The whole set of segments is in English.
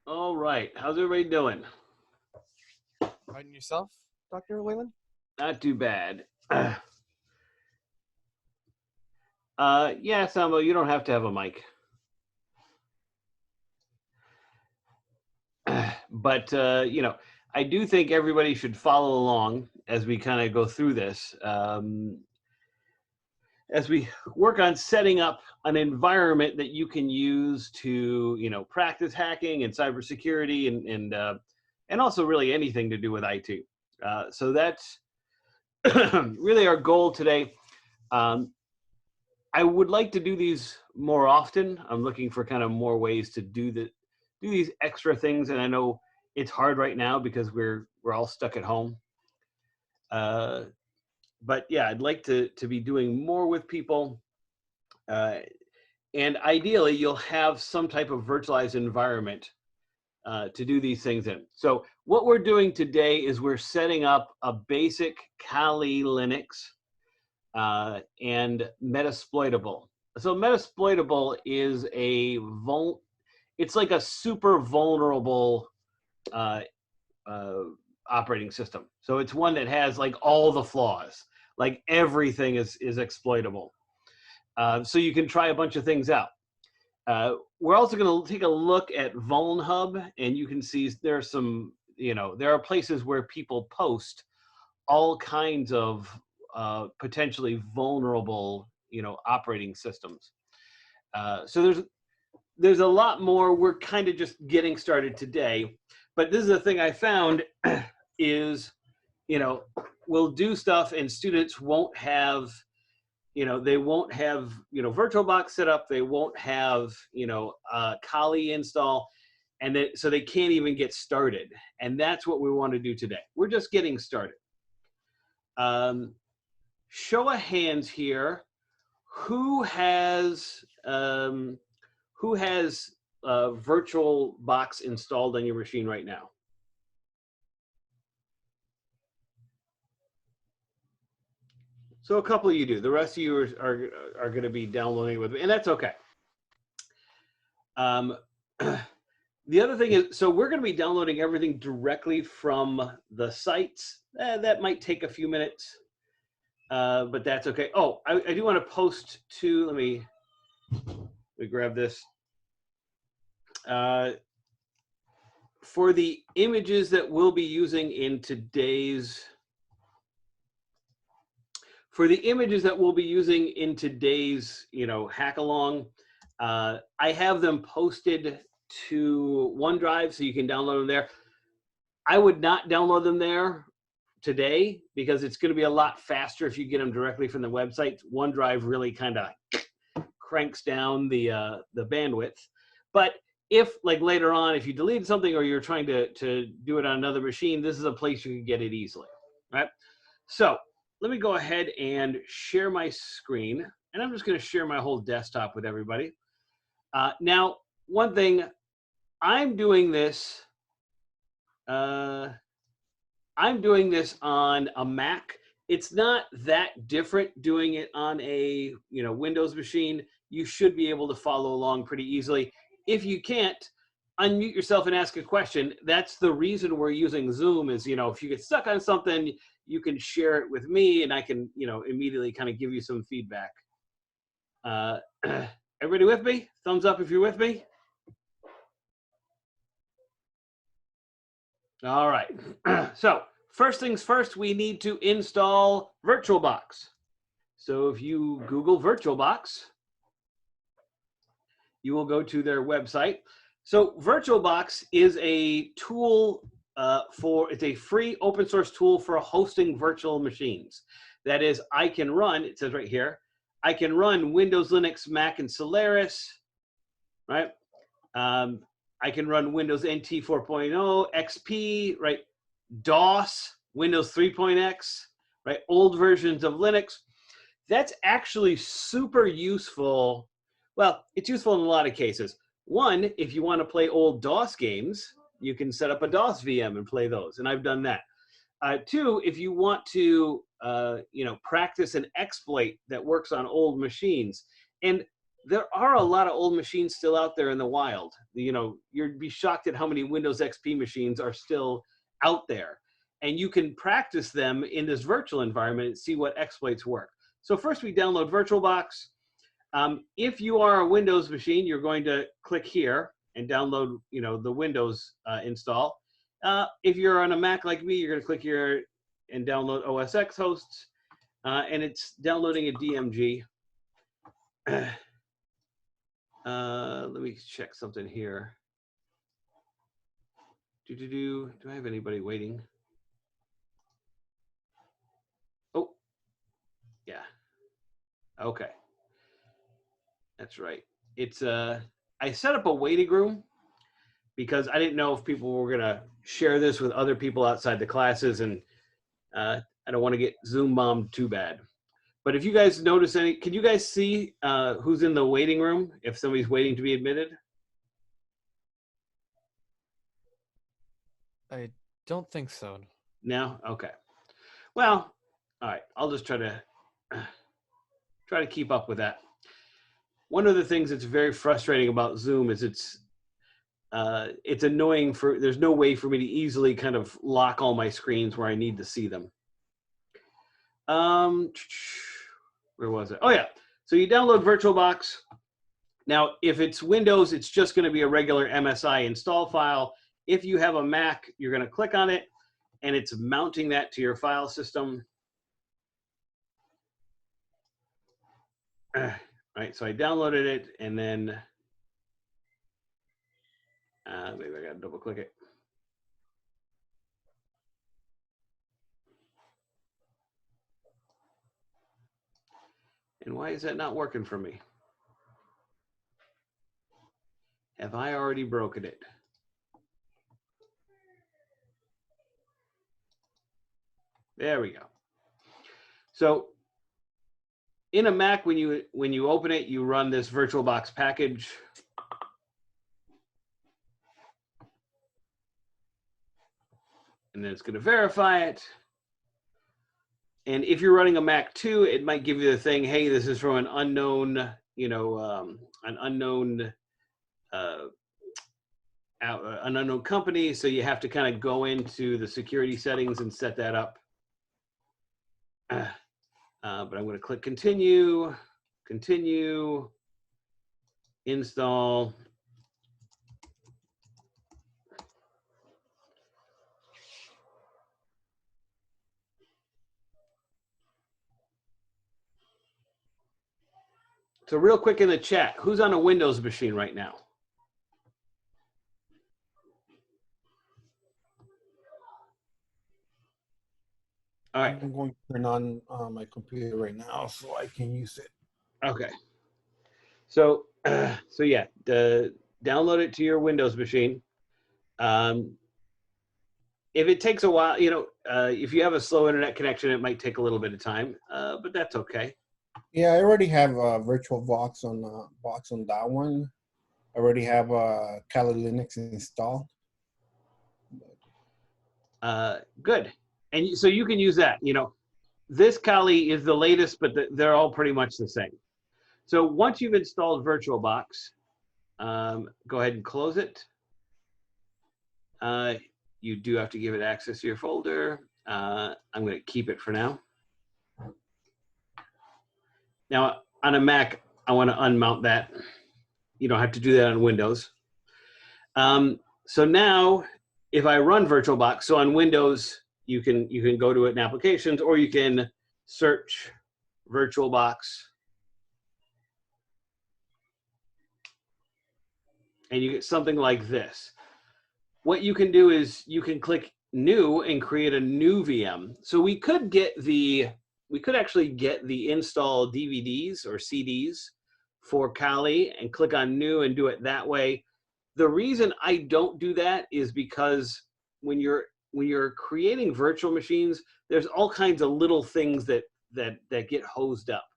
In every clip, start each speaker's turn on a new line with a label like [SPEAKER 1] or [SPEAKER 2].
[SPEAKER 1] All right. How's everybody doing?
[SPEAKER 2] Right, and yourself, Dr. Whalen?
[SPEAKER 1] Not too bad. Yeah, Sambo, you don't have to have a mic. But, you know, I do think everybody should follow along as we kind of go through this. As we work on setting up an environment that you can use to, you know, practice hacking and cybersecurity and also really anything to do with IT. So that's really our goal today. I would like to do these more often. I'm looking for kind of more ways to do these extra things, and I know it's hard right now because we're all stuck at home. But yeah, I'd like to be doing more with people, and ideally, you'll have some type of virtualized environment to do these things in. So what we're doing today is we're setting up a basic Kali Linux and Metasploitable. So Metasploitable is it's like a super vulnerable operating system. So it's one that has like all the flaws, like everything is exploitable. So you can try a bunch of things out. We're also going to take a look at VulnHub, and you can see there are some, you know, there are places where people post all kinds of potentially vulnerable, you know, operating systems. So there's a lot more. We're kind of just getting started today, but this is the thing I found is, you know, we'll do stuff and students won't have, you know, they won't have, you know, Virtualbox set up. They won't have, you know, Kali install, and so they can't even get started. And that's what we want to do today. We're just getting started. Show of hands here. Who has Virtualbox installed on your machine right now? So a couple of you do. The rest of you are going to be downloading it with me, and that's okay. The other thing is, so we're going to be downloading everything directly from the sites. That might take a few minutes, but that's okay. Oh, I do want to post to, let me grab this. For the images that we'll be using in today's, you know, hack along, I have them posted to OneDrive, so you can download them there. I would not download them there today because it's going to be a lot faster if you get them directly from the website. OneDrive really kind of cranks down the bandwidth. But if, like, later on, if you delete something or you're trying to do it on another machine, this is a place you can get it easily, right? So let me go ahead and share my screen, and I'm just going to share my whole desktop with everybody. Now, one thing, I'm doing this on a Mac. It's not that different doing it on a, you know, Windows machine. You should be able to follow along pretty easily. If you can't, unmute yourself and ask a question. That's the reason we're using Zoom is, you know, if you get stuck on something, you can share it with me and I can, you know, immediately kind of give you some feedback. Everybody with me? Thumbs up if you're with me. All right. So first things first, we need to install Virtualbox. So if you Google Virtualbox, you will go to their website. So Virtualbox is a tool it's a free open source tool for hosting virtual machines. That is, I can run, it says right here, I can run Windows, Linux, Mac, and Solaris, right? I can run Windows NT 4.0, XP, right? DOS, Windows 3.x, right? Old versions of Linux. That's actually super useful. Well, it's useful in a lot of cases. One, if you want to play old DOS games, you can set up a DOS VM and play those, and I've done that. Two, if you want to, you know, practice an exploit that works on old machines, and there are a lot of old machines still out there in the wild. You know, you'd be shocked at how many Windows XP machines are still out there. And you can practice them in this virtual environment and see what exploits work. So first we download VirtualBox. If you are a Windows machine, you're going to click here and download, you know, the Windows install. If you're on a Mac like me, you're going to click here and download OS X hosts. And it's downloading a DMG. Let me check something here. Do I have anybody waiting? Oh, yeah. Okay. That's right. It's I set up a waiting room because I didn't know if people were gonna share this with other people outside the classes, and I don't want to get Zoom bombed too bad. But if you guys notice any, can you guys see who's in the waiting room if somebody's waiting to be admitted?
[SPEAKER 2] I don't think so.
[SPEAKER 1] No? Okay. Well, all right. I'll just try to keep up with that. One of the things that's very frustrating about Zoom is it's annoying for, there's no way for me to easily kind of lock all my screens where I need to see them. Where was it? Oh yeah. So you download VirtualBox. Now, if it's Windows, it's just going to be a regular MSI install file. If you have a Mac, you're going to click on it, and it's mounting that to your file system. Right, so I downloaded it, and then maybe I got to double click it. And why is that not working for me? Have I already broken it? There we go. So in a Mac, when you open it, you run this VirtualBox package. And then it's going to verify it. And if you're running a Mac too, it might give you the thing, hey, this is from an unknown, you know, an unknown company. So you have to kind of go into the security settings and set that up. But I'm going to click continue, install. So real quick in the chat, who's on a Windows machine right now? All right.
[SPEAKER 3] I'm going to turn on my computer right now so I can use it.
[SPEAKER 1] Okay. So, so yeah, download it to your Windows machine. If it takes a while, you know, if you have a slow internet connection, it might take a little bit of time, but that's okay.
[SPEAKER 3] Yeah, I already have a VirtualBox on that one. I already have Kali Linux installed.
[SPEAKER 1] Good. And so you can use that. You know, this Kali is the latest, but they're all pretty much the same. So once you've installed VirtualBox, go ahead and close it. You do have to give it access to your folder. I'm going to keep it for now. Now, on a Mac, I want to unmount that. You don't have to do that on Windows. So now, if I run VirtualBox, so on Windows, you can go to it in Applications, or you can search VirtualBox. And you get something like this. What you can do is you can click New and create a new VM. So we could actually get the install DVDs or CDs for Kali and click on New and do it that way. The reason I don't do that is because when you're creating virtual machines, there's all kinds of little things that get hosed up.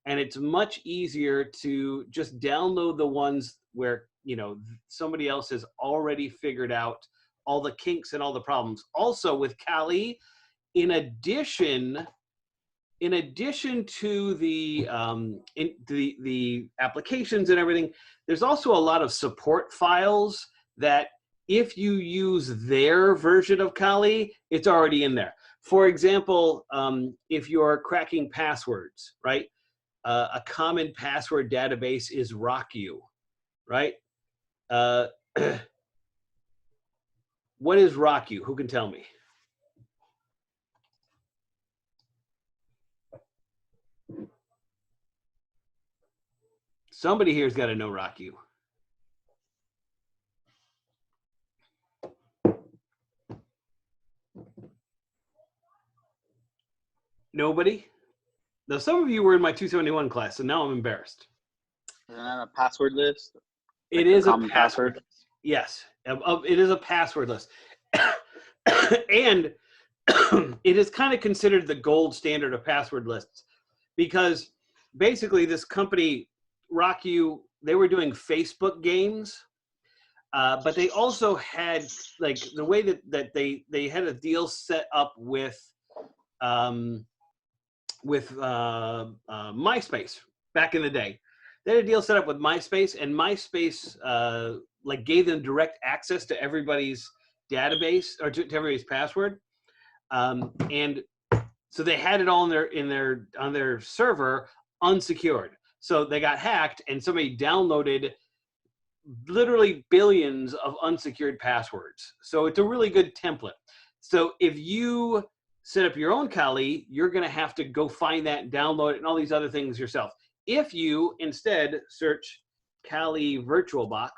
[SPEAKER 1] And it's much easier to just download the ones where, you know, somebody else has already figured out all the kinks and all the problems. Also with Kali, in addition in addition to the the applications and everything, there's also a lot of support files that if you use their version of Kali, it's already in there. For example, if you're cracking passwords, right? A common password database is RockU, right? What is RockU? Who can tell me? Somebody here's got to know RockU. Nobody? Now, some of you were in my 271 class, so now I'm embarrassed.
[SPEAKER 4] Isn't that a password list?
[SPEAKER 1] It
[SPEAKER 4] Like
[SPEAKER 1] is a
[SPEAKER 4] common
[SPEAKER 1] password list. Yes, it is a password list. And it is kind of considered the gold standard of password lists because basically this company, RockU, they were doing Facebook games, but they also had like the way that they had a deal set up with MySpace back in the day. They had a deal set up with MySpace, and MySpace like gave them direct access to everybody's database or to everybody's password, and so they had it all on their server unsecured. So they got hacked, and somebody downloaded literally billions of unsecured passwords. So it's a really good template. So if you set up your own Kali, you're going to have to go find that and download it and all these other things yourself. If you instead search Kali Virtualbox,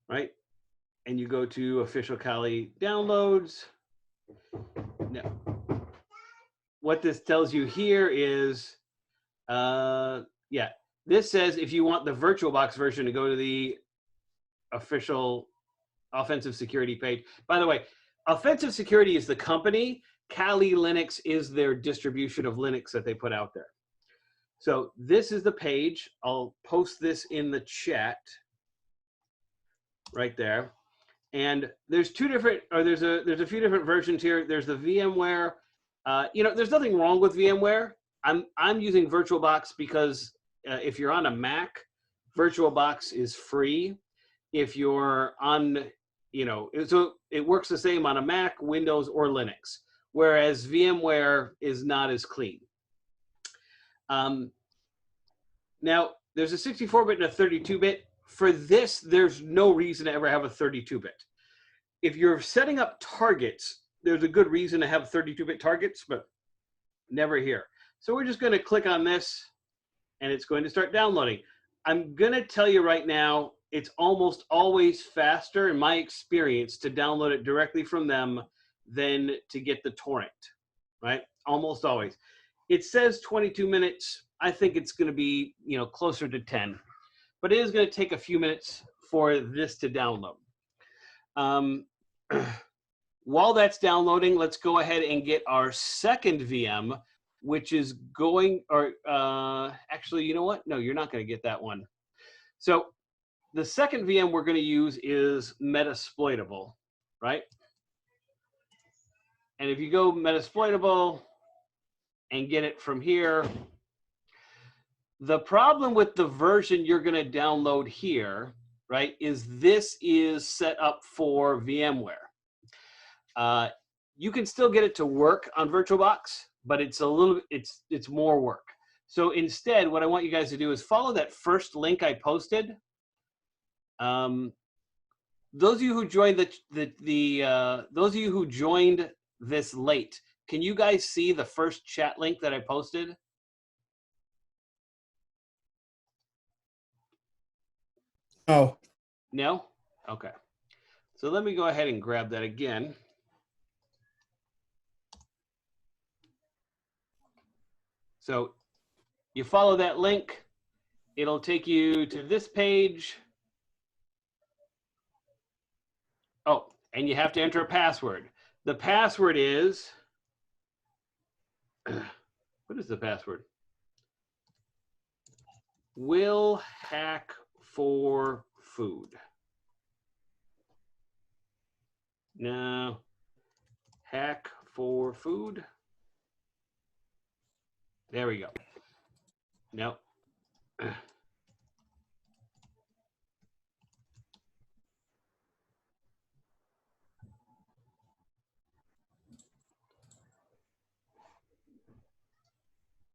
[SPEAKER 1] right, and you go to official Kali downloads, now, what this tells you here is, yeah, this says if you want the VirtualBox version to go to the official offensive security page. By the way, offensive security is the company. Kali Linux is their distribution of Linux that they put out there. So this is the page. I'll post this in the chat right there. And there's two different, or there's a few different versions here. There's the VMware. You know, there's nothing wrong with VMware. I'm using VirtualBox because if you're on a Mac, VirtualBox is free. If you're on, you know, so it works the same on a Mac, Windows, or Linux, whereas VMware is not as clean. Now, there's a 64-bit and a 32-bit. For this, there's no reason to ever have a 32-bit. If you're setting up targets, there's a good reason to have 32-bit targets, but never here. So we're just going to click on this, and it's going to start downloading. I'm going to tell you right now, it's almost always faster, in my experience, to download it directly from them than to get the torrent, right? Almost always. It says 22 minutes. I think it's going to be, you know, closer to 10. But it is going to take a few minutes for this to download. While that's downloading, let's go ahead and get our second VM, which is going, or actually, you know what? No, you're not going to get that one. So the second VM we're going to use is Metasploitable, right? And if you go Metasploitable and get it from here, the problem with the version you're going to download here, right, is this is set up for VMware. You can still get it to work on VirtualBox, but it's a little, it's more work. So instead, what I want you guys to do is follow that first link I posted. Those of you who joined those of you who joined this late, can you guys see the first chat link that I posted?
[SPEAKER 3] Oh,
[SPEAKER 1] No? Okay. So let me go ahead and grab that again. So you follow that link, it'll take you to this page. Oh, and you have to enter a password. The password is, what is the password? Will hack for food. No, hack for food. There we go. No.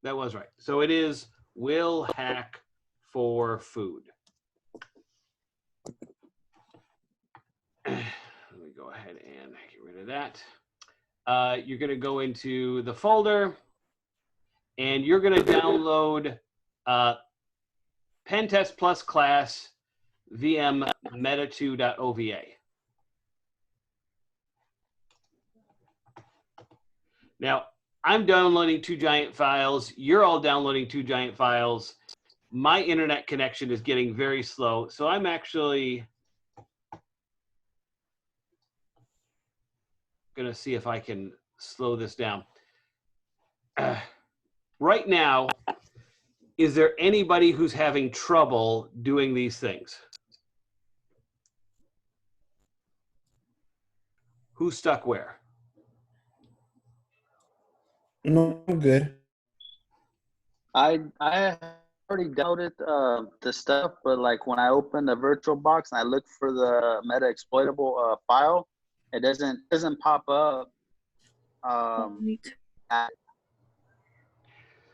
[SPEAKER 1] That was right. So it is will hack for food. Let me go ahead and get rid of that. You're going to go into the folder and you're going to download Pentest Plus class VM meta2.ova. Now, I'm downloading 2 giant files. You're all downloading 2 giant files. My internet connection is getting very slow, so I'm actually going to see if I can slow this down. Right now, is there anybody who's having trouble doing these things? Who's stuck where?
[SPEAKER 3] No, I'm good.
[SPEAKER 4] I already downloaded the stuff, but like when I open the VirtualBox and I look for the meta exploitable file, it doesn't pop up.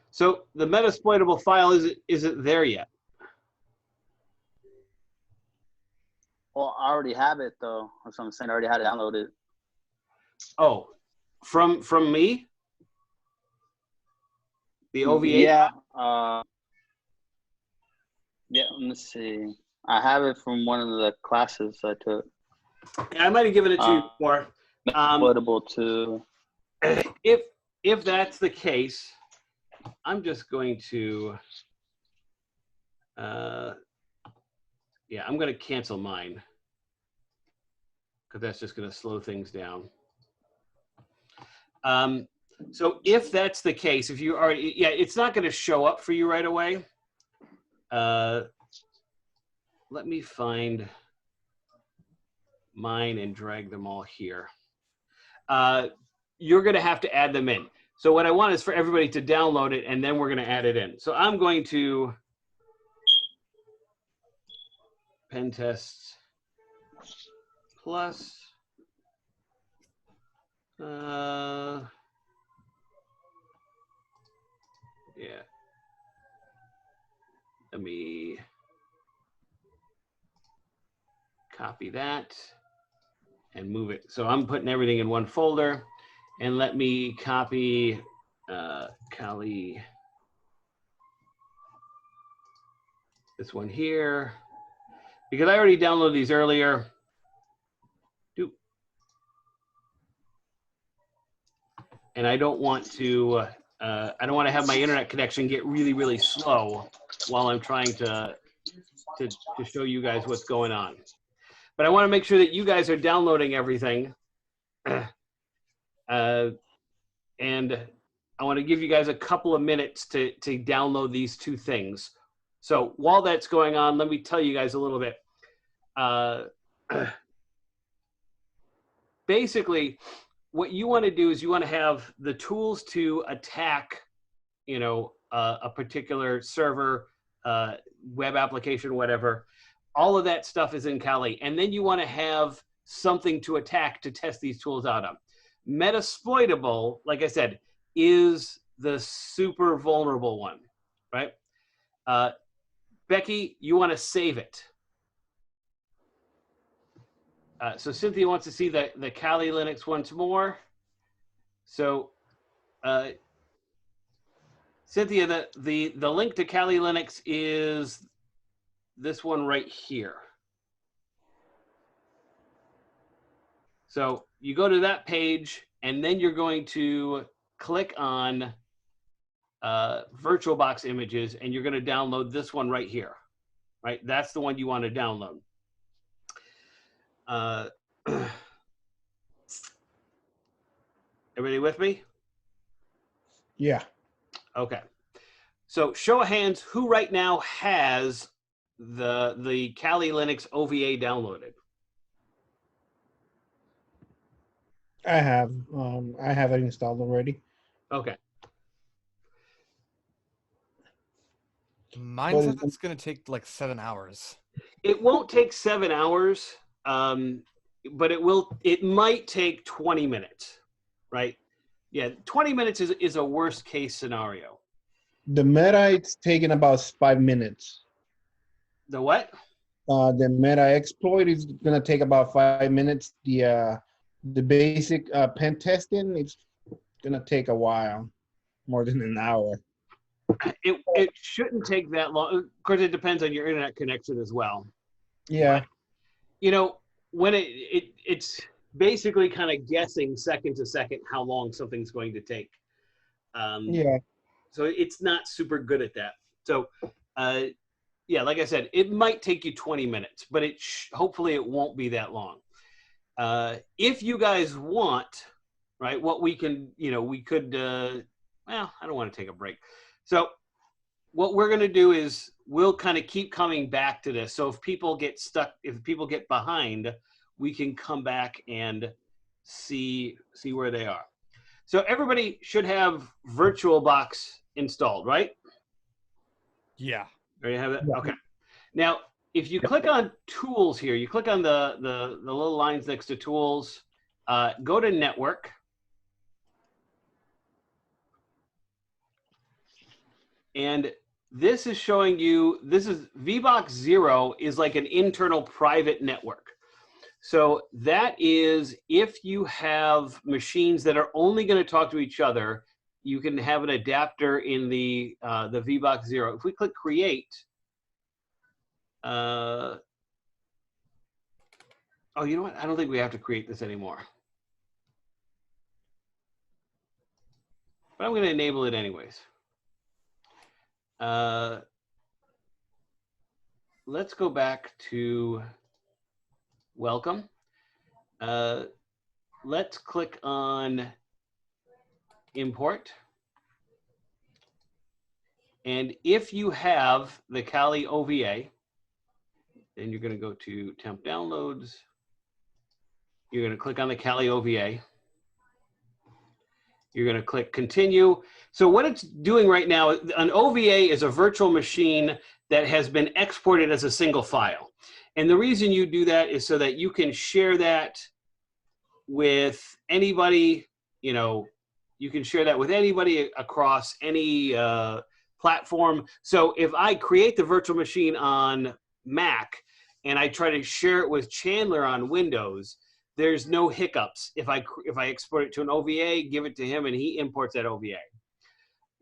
[SPEAKER 1] So the metasploitable file isn't there yet.
[SPEAKER 4] Well, I already have it though. That's what I'm saying. I already had it downloaded.
[SPEAKER 1] Oh, from me? The OVA?
[SPEAKER 4] Yeah. Yeah. Let me see. I have it from one of the classes I took.
[SPEAKER 1] Yeah, I might have given it to you before.
[SPEAKER 4] Exploitable to.
[SPEAKER 1] If that's the case, I'm just going to. Yeah, I'm going to cancel mine because that's just going to slow things down. So if that's the case, if you already, yeah, it's not going to show up for you right away. Let me find mine and drag them all here. You're going to have to add them in. So what I want is for everybody to download it, and then we're going to add it in. So I'm going to Pentest Plus. Yeah. Let me copy that and move it. So I'm putting everything in one folder, and let me copy Kali, this one here, because I already downloaded these earlier. And I don't want to have my internet connection get really, really slow while I'm trying to show you guys what's going on. But I want to make sure that you guys are downloading everything. And I want to give you guys a couple of minutes to download these 2 things. So while that's going on, let me tell you guys a little bit. Basically, what you want to do is you want to have the tools to attack, you know, a particular server, web application, whatever. All of that stuff is in Kali. And then you want to have something to attack to test these tools out on. Metasploitable, like I said, is the super vulnerable one, right? Becky, you want to save it. So Cynthia wants to see the Kali Linux once more. So Cynthia, the link to Kali Linux is this one right here. So you go to that page, and then you're going to click on VirtualBox images, and you're going to download this one right here, right? That's the one you want to download. Everybody with me?
[SPEAKER 3] Yeah.
[SPEAKER 1] Okay. So show of hands, who right now has the Kali Linux OVA downloaded?
[SPEAKER 3] I have it installed already.
[SPEAKER 1] Okay.
[SPEAKER 2] Mine
[SPEAKER 3] But
[SPEAKER 2] says
[SPEAKER 3] it's-
[SPEAKER 2] it's gonna take like 7 hours.
[SPEAKER 1] It won't take 7 hours, but it will. It might take 20 minutes, right? Yeah, 20 minutes is a worst case scenario.
[SPEAKER 3] the meta, it's taking about 5 minutes.
[SPEAKER 1] The what?
[SPEAKER 3] The meta exploit is gonna take about 5 minutes. The basic pen testing, it's gonna take a while, more than an hour.
[SPEAKER 1] It shouldn't take that long. Of course, it depends on your internet connection as well.
[SPEAKER 3] Yeah,
[SPEAKER 1] You know, when it's basically kind of guessing second to second how long something's going to take.
[SPEAKER 3] yeah.
[SPEAKER 1] So it's not super good at that. So, yeah, like I said, it might take you 20 minutes, but hopefully it won't be that long. If you guys want, right, what we can, we could, well, I don't want to take a break. So what we're going to do is we'll kind of keep coming back to this. So if people get stuck, if people get behind, we can come back and see where they are. So everybody should have VirtualBox installed, right?
[SPEAKER 2] Yeah.
[SPEAKER 1] There you have it.
[SPEAKER 3] Yeah.
[SPEAKER 1] Okay. Now, if you click on Tools here, you click on the little lines next to Tools, go to Network. And this is showing you, this is VBox 0 is like an internal private network. So that is if you have machines that are only going to talk to each other, you can have an adapter in the VBox 0. If we click Create, oh, you know what? I don't think we have to create this anymore. But I'm going to enable it anyways. Let's go back to Welcome. Let's click on Import. And if you have the Kali OVA, then you're going to go to Temp Downloads. You're going to click on the Kali OVA. You're going to click Continue. So what it's doing right now, an OVA is a virtual machine that has been exported as a single file. And the reason you do that is so that you can share that with anybody, you can share that with anybody across any platform. So if I create the virtual machine on Mac and I try to share it with Chandler on Windows, there's no hiccups if I export it to an OVA, give it to him, and he imports that OVA.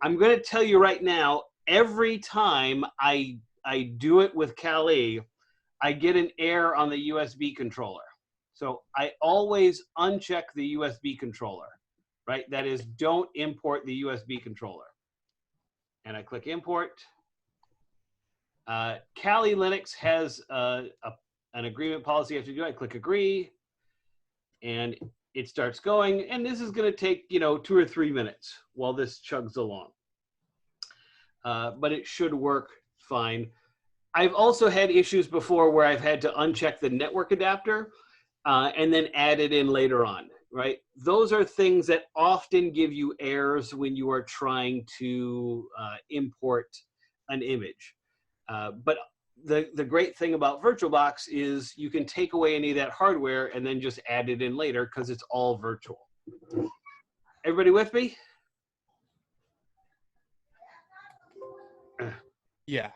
[SPEAKER 1] I'm going to tell you right now, every time I do it with Kali, I get an error on the USB controller. So I always uncheck the USB controller, right? That is, don't import the USB controller. And I click Import. Kali Linux has an agreement policy I have to do. I click Agree. And it starts going, and this is going to take 2 or 3 minutes while this chugs along, but it should work fine. I've also had issues before where I've had to uncheck the network adapter and then add it in later on, right? Those are things that often give you errors when you are trying to import an image, but the great thing about VirtualBox is you can take away any of that hardware and then just add it in later because it's all virtual. Everybody with me?
[SPEAKER 2] Yeah.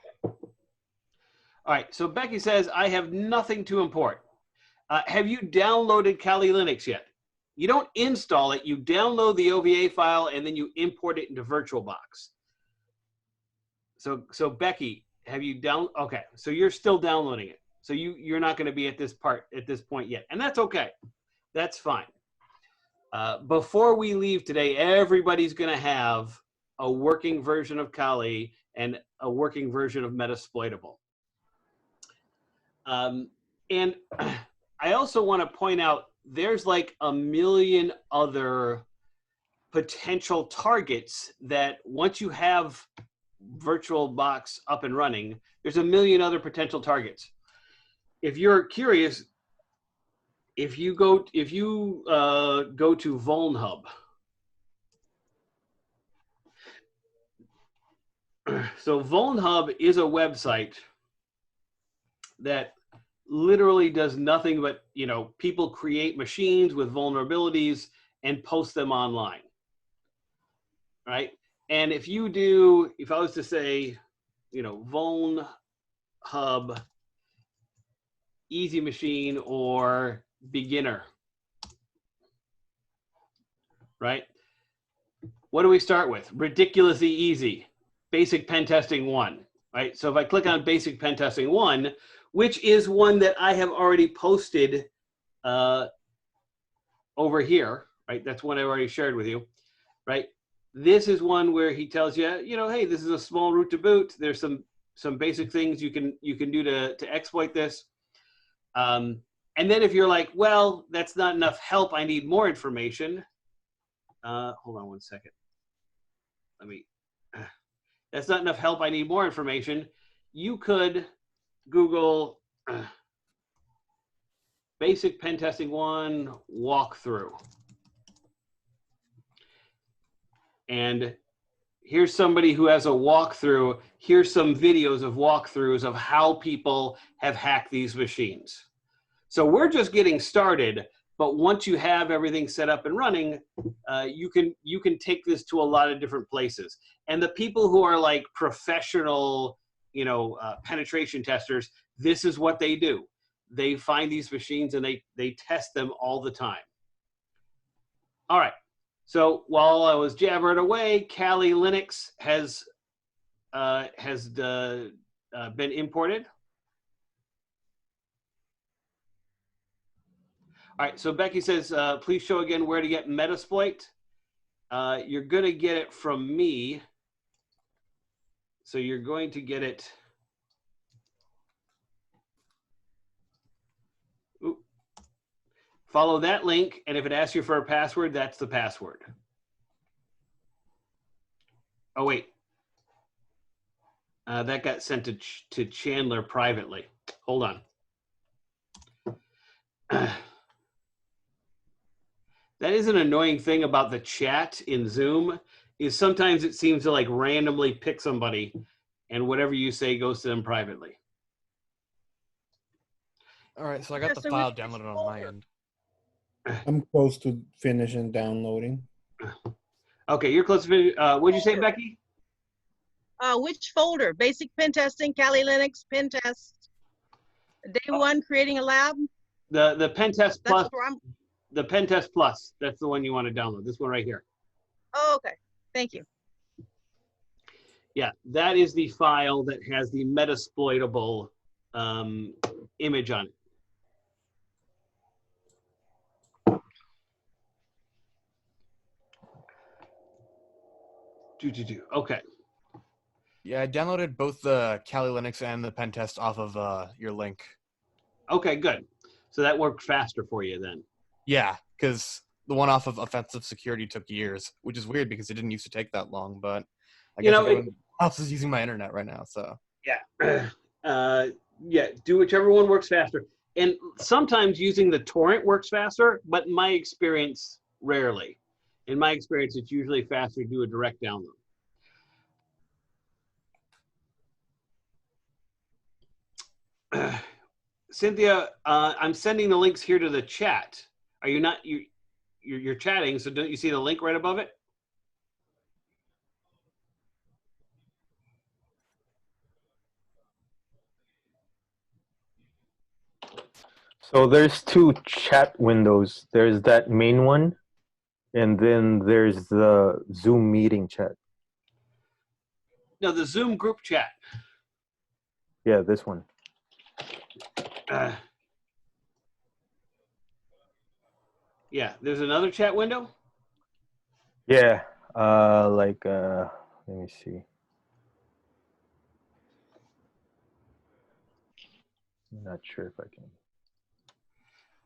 [SPEAKER 1] All right, so Becky says, I have nothing to import. Have you downloaded Kali Linux yet? You don't install it, you download the OVA file and then you import it into VirtualBox. So Becky, have you okay, so you're still downloading it. So you're not going to be at this point yet. And that's okay. That's fine. Before we leave today, everybody's going to have a working version of Kali and a working version of Metasploitable. And I also want to point out there's like a million other potential targets that once you have VirtualBox up and running, there's a million other potential targets. If you're curious, if you go to VulnHub, So VulnHub is a website that literally does nothing but, you know, people create machines with vulnerabilities and post them online, right? And if you do, if I was to say, you know, VulnHub, easy machine or beginner, right? What do we start with? Ridiculously easy, basic pen testing 1, right? So if I click on basic pen testing 1, which is one that I have already posted over here, right? That's one I already shared with you, right? This is one where he tells you, you know, hey, this is a small root to boot. There's some basic things you can do to exploit this. And then if you're like, well, that's not enough help, I need more information. Hold on one second. That's not enough help, I need more information. You could Google basic pen testing 1 walkthrough. And here's somebody who has a walkthrough. Here's some videos of walkthroughs of how people have hacked these machines. So we're just getting started, but once you have everything set up and running, you can take this to a lot of different places. And the people who are like professional, you know, penetration testers, this is what they do. They find these machines and they test them all the time. All right. So while I was jabbering away, Kali Linux has been imported. All right, so Becky says, please show again where to get Metasploit. You're going to get it from me. So you're going to get it. Ooh. Follow that link, and if it asks you for a password, that's the password. Oh, wait. That got sent to Chandler privately. Hold on. That is an annoying thing about the chat in Zoom, is sometimes it seems to like randomly pick somebody and whatever you say goes to them privately.
[SPEAKER 2] All right, so I got the file downloaded on my end.
[SPEAKER 3] I'm close to finishing downloading.
[SPEAKER 1] Okay, you're close to finish. What'd you say, Becky?
[SPEAKER 5] Which folder? Basic pen testing, Kali Linux, pen test. Day 1, creating a lab.
[SPEAKER 1] The pen test plus.
[SPEAKER 5] That's where I'm.
[SPEAKER 1] The pen test plus. That's the one you want to download. This one right here.
[SPEAKER 5] Oh, okay. Thank you.
[SPEAKER 1] Yeah, that is the file that has the Metasploitable image on it. Okay.
[SPEAKER 2] Yeah, I downloaded both the Kali Linux and the pen test off of your link.
[SPEAKER 1] Okay, good. So that worked faster for you then.
[SPEAKER 2] Yeah, because the one off of Offensive Security took years, which is weird because it didn't used to take that long, but I guess everyone else is using my internet right now, so.
[SPEAKER 1] Yeah. Yeah, do whichever one works faster. And sometimes using the torrent works faster, but in my experience, rarely. In my experience, it's usually faster to do a direct download. Cynthia, I'm sending the links here to the chat. Are you not, you're chatting, so don't you see the link right above it?
[SPEAKER 6] So there's 2 chat windows. There's that main one, and then there's the Zoom meeting chat.
[SPEAKER 1] No, the Zoom group chat.
[SPEAKER 6] Yeah, this one.
[SPEAKER 1] Yeah, there's another chat window?
[SPEAKER 6] Yeah, let me see. I'm not sure if I can.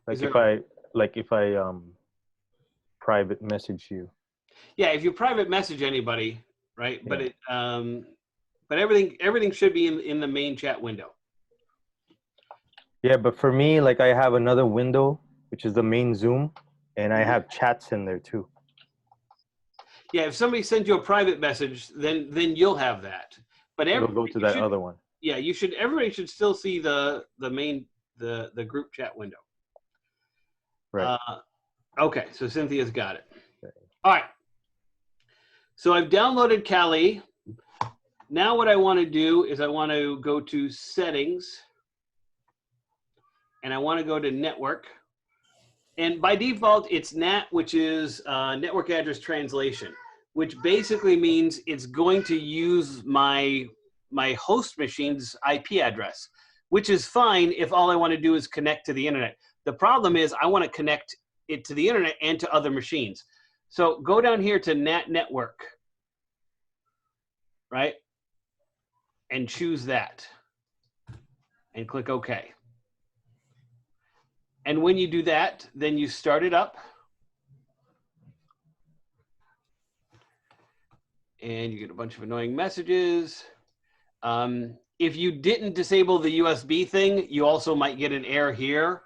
[SPEAKER 6] If I private message you.
[SPEAKER 1] Yeah, if you private message anybody, right?
[SPEAKER 6] Yeah.
[SPEAKER 1] But everything should be in the main chat window.
[SPEAKER 6] Yeah, but for me, like I have another window, which is the main Zoom, and I have chats in there too.
[SPEAKER 1] Yeah, if somebody sends you a private message, then you'll have that. But
[SPEAKER 6] It'll go to that other one.
[SPEAKER 1] Yeah, everybody should still see the main the group chat window.
[SPEAKER 6] Right.
[SPEAKER 1] Okay, so Cynthia's got it.
[SPEAKER 6] Okay.
[SPEAKER 1] All right. So I've downloaded Kali. Now what I want to do is I want to go to settings and I want to go to network. And by default, it's NAT, which is network address translation, which basically means it's going to use my host machine's IP address, which is fine if all I want to do is connect to the internet. The problem is I want to connect it to the internet and to other machines. So go down here to NatNetwork, right? And choose that and click OK. And when you do that, then you start it up. And you get a bunch of annoying messages. If you didn't disable the USB thing, you also might get an error here.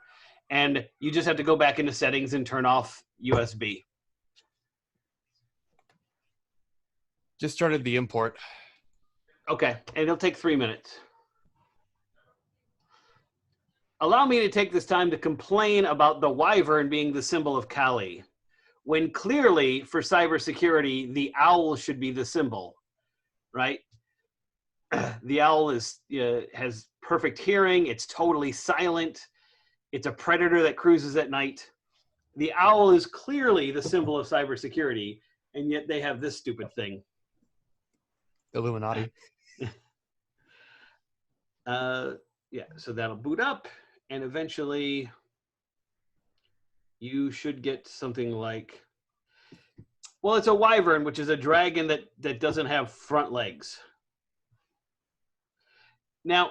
[SPEAKER 1] And you just have to go back into settings and turn off USB.
[SPEAKER 2] Just started the import.
[SPEAKER 1] Okay, and it'll take 3 minutes. Allow me to take this time to complain about the wyvern being the symbol of Kali, when clearly for cybersecurity, the owl should be the symbol, right? The owl has perfect hearing. It's totally silent. It's a predator that cruises at night. The owl is clearly the symbol of cybersecurity, and yet they have this stupid thing.
[SPEAKER 2] Illuminati.
[SPEAKER 1] Yeah, so that'll boot up, and eventually you should get something like, well, it's a wyvern, which is a dragon that doesn't have front legs. Now,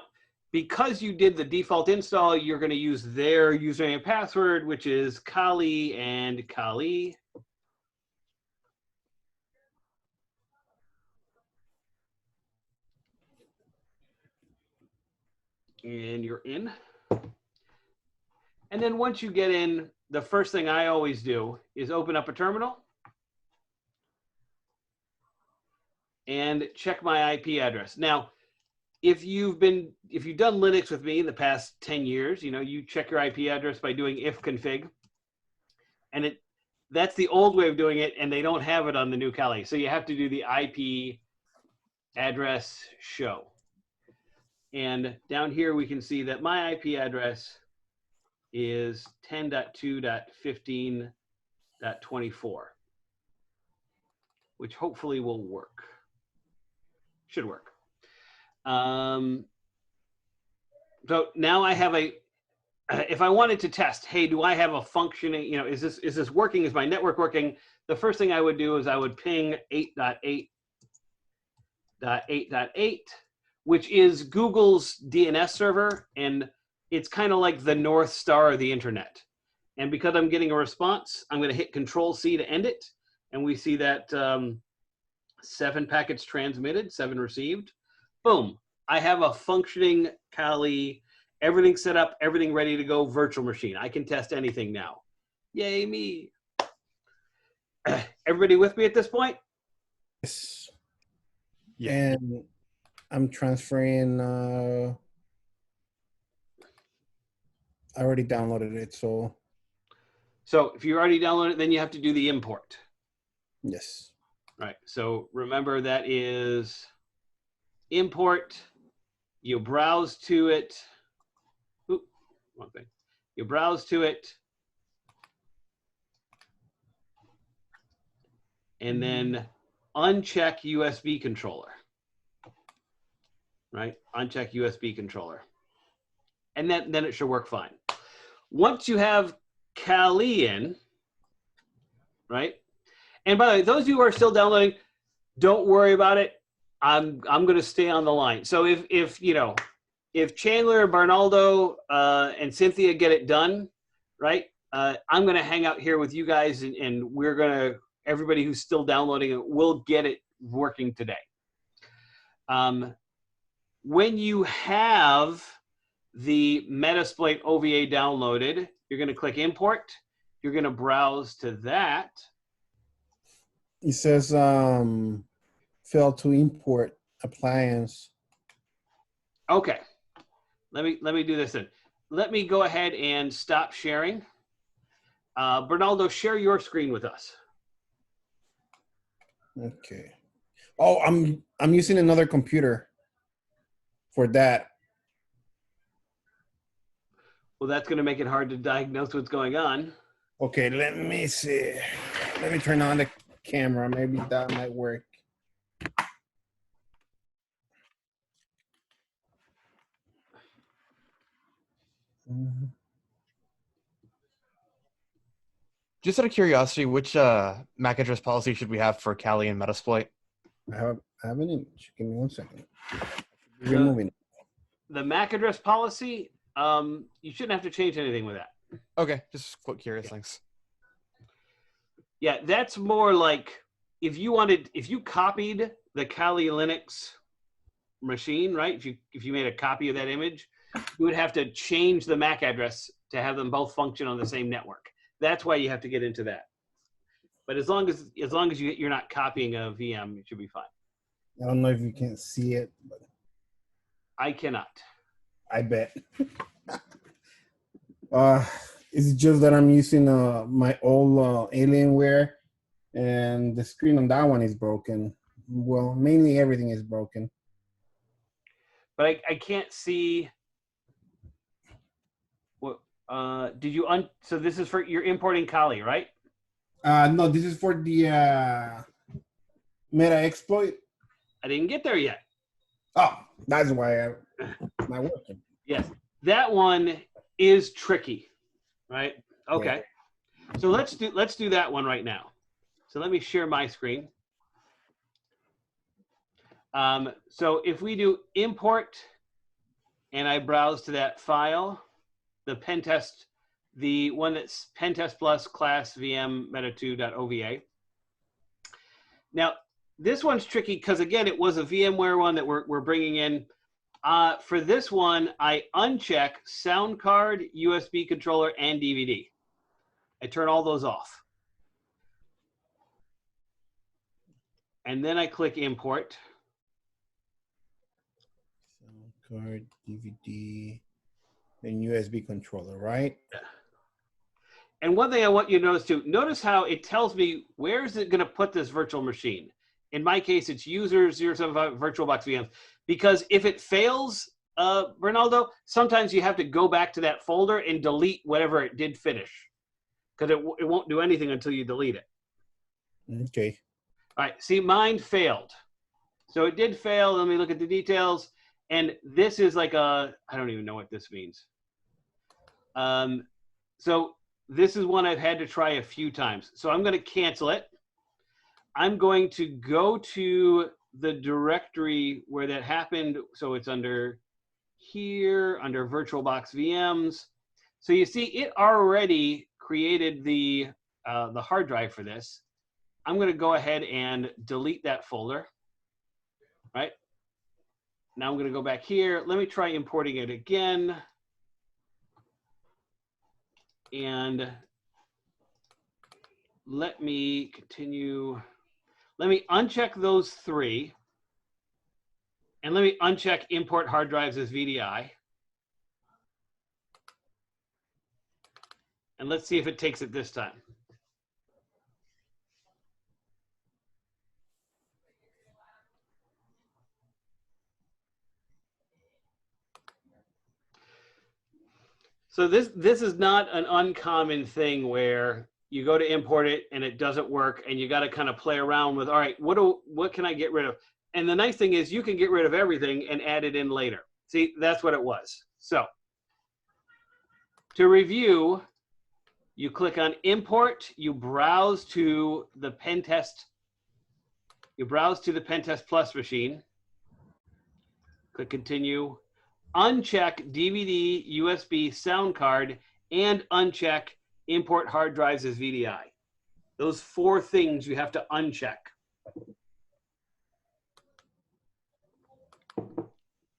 [SPEAKER 1] because you did the default install, you're going to use their username and password, which is Kali and Kali. And you're in. And then once you get in, the first thing I always do is open up a terminal and check my IP address. Now, if you've done Linux with me in the past 10 years, you check your IP address by doing ifconfig. And that's the old way of doing it, and they don't have it on the new Kali. So you have to do the IP address show. And down here, we can see that my IP address is 10.2.15.24, which hopefully will work. Should work. So now I have if I wanted to test, hey, do I have a functioning, is this working? Is my network working? The first thing I would do is I would ping 8.8.8.8, which is Google's DNS server, and it's kind of like the North Star of the internet. And because I'm getting a response, I'm going to hit Control-C to end it, and we see that 7 packets transmitted, 7 received. Boom, I have a functioning Kali, everything set up, everything ready to go, virtual machine. I can test anything now. Yay me. Everybody with me at this point?
[SPEAKER 3] Yes.
[SPEAKER 2] Yeah.
[SPEAKER 3] And I'm transferring, I already downloaded it, so.
[SPEAKER 1] So if you already downloaded it, then you have to do the import.
[SPEAKER 3] Yes.
[SPEAKER 1] Right, so remember that is import, you browse to it. Oop, wrong thing. You browse to it. And then uncheck USB controller. Right, uncheck USB controller. And then it should work fine. Once you have Kali in, right? And by the way, those of you who are still downloading, don't worry about it. I'm going to stay on the line. So if Chandler, Barnaldo, and Cynthia get it done, right? I'm going to hang out here with you guys, and we're going to, everybody who's still downloading it will get it working today. When you have the Metasploit OVA downloaded, you're going to click import. You're going to browse to that.
[SPEAKER 3] It says fail to import appliance.
[SPEAKER 1] Okay. Let me do this then. Let me go ahead and stop sharing. Bernardo, share your screen with us.
[SPEAKER 3] Okay. Oh, I'm using another computer for that.
[SPEAKER 1] Well, that's going to make it hard to diagnose what's going on.
[SPEAKER 3] Okay, let me see. Let me turn on the camera. Maybe that might work.
[SPEAKER 2] Just out of curiosity, which MAC address policy should we have for Kali and Metasploit?
[SPEAKER 3] I have an image. Give me 1 second.
[SPEAKER 1] So
[SPEAKER 3] Removing.
[SPEAKER 1] the MAC address policy, you shouldn't have to change anything with that.
[SPEAKER 2] Okay, just curious. Thanks.
[SPEAKER 1] Yeah, that's more like if you copied the Kali Linux machine, right? If you made a copy of that image, you would have to change the MAC address to have them both function on the same network. That's why you have to get into that. But as long as you're not copying a VM, it should be fine.
[SPEAKER 3] I don't know if you can see it, but
[SPEAKER 1] I cannot.
[SPEAKER 3] I bet. It's just that I'm using my old Alienware, and the screen on that one is broken. Well, mainly everything is broken.
[SPEAKER 1] But I can't see. What did you so this is for you're importing Kali, right?
[SPEAKER 3] No, this is for the meta exploit.
[SPEAKER 1] I didn't get there yet.
[SPEAKER 3] Oh, that's why it's not working.
[SPEAKER 1] Yes, that one is tricky, right? Okay, yeah. So let's do that one right now. So let me share my screen. So if we do import, and I browse to that file, the pentest, the one that's pentest plus class VM meta2.ova. Now, this one's tricky because, again, it was a VMware one that we're bringing in. For this one, I uncheck sound card, USB controller, and DVD. I turn all those off. And then I click import.
[SPEAKER 3] Sound card, DVD, and USB controller, right?
[SPEAKER 1] Yeah. And one thing I want you to notice too, notice how it tells me where is it going to put this virtual machine. In my case, it's user 075 VirtualBox VMs. Because if it fails, Ronaldo, sometimes you have to go back to that folder and delete whatever it did finish. Because it won't do anything until you delete it.
[SPEAKER 3] Okay.
[SPEAKER 1] All right, see, mine failed. So it did fail. Let me look at the details. And this is like I don't even know what this means. So this is one I've had to try a few times. So I'm going to cancel it. I'm going to go to the directory where that happened. So it's under here, under VirtualBox VMs. So you see, it already created the hard drive for this. I'm going to go ahead and delete that folder. Right? Now I'm going to go back here. Let me try importing it again. And let me continue. Let me uncheck those three. And let me uncheck import hard drives as VDI. And let's see if it takes it this time. So this is not an uncommon thing where you go to import it and it doesn't work, and you got to kind of play around with, all right, what can I get rid of? And the nice thing is you can get rid of everything and add it in later. See, that's what it was. So to review, you click on import, you browse to the pentest. You browse to the pentest plus machine. Click continue. Uncheck DVD, USB, sound card, and uncheck import hard drives as VDI. Those 4 things you have to uncheck.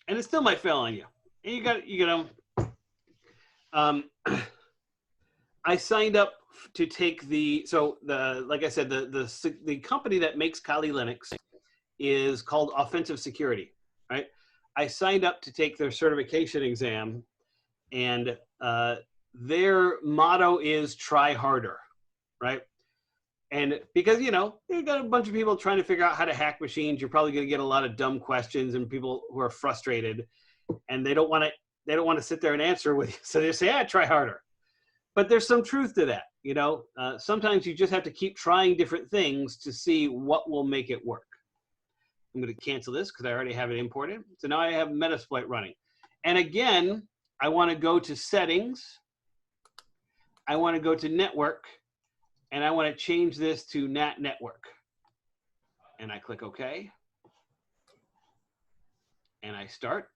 [SPEAKER 1] And it still might fail on you. And you got I signed up to take like I said, the company that makes Kali Linux is called Offensive Security, right? I signed up to take their certification exam, and their motto is try harder, right? And because, you know, you've got a bunch of people trying to figure out how to hack machines, you're probably going to get a lot of dumb questions and people who are frustrated, and they don't want to sit there and answer with you. So they say, try harder. But there's some truth to that. You know, sometimes you just have to keep trying different things to see what will make it work. I'm going to cancel this because I already have it imported. So now I have Metasploit running. And again, I want to go to settings. I want to go to network, and I want to change this to NatNetwork. And I click OK. And I start.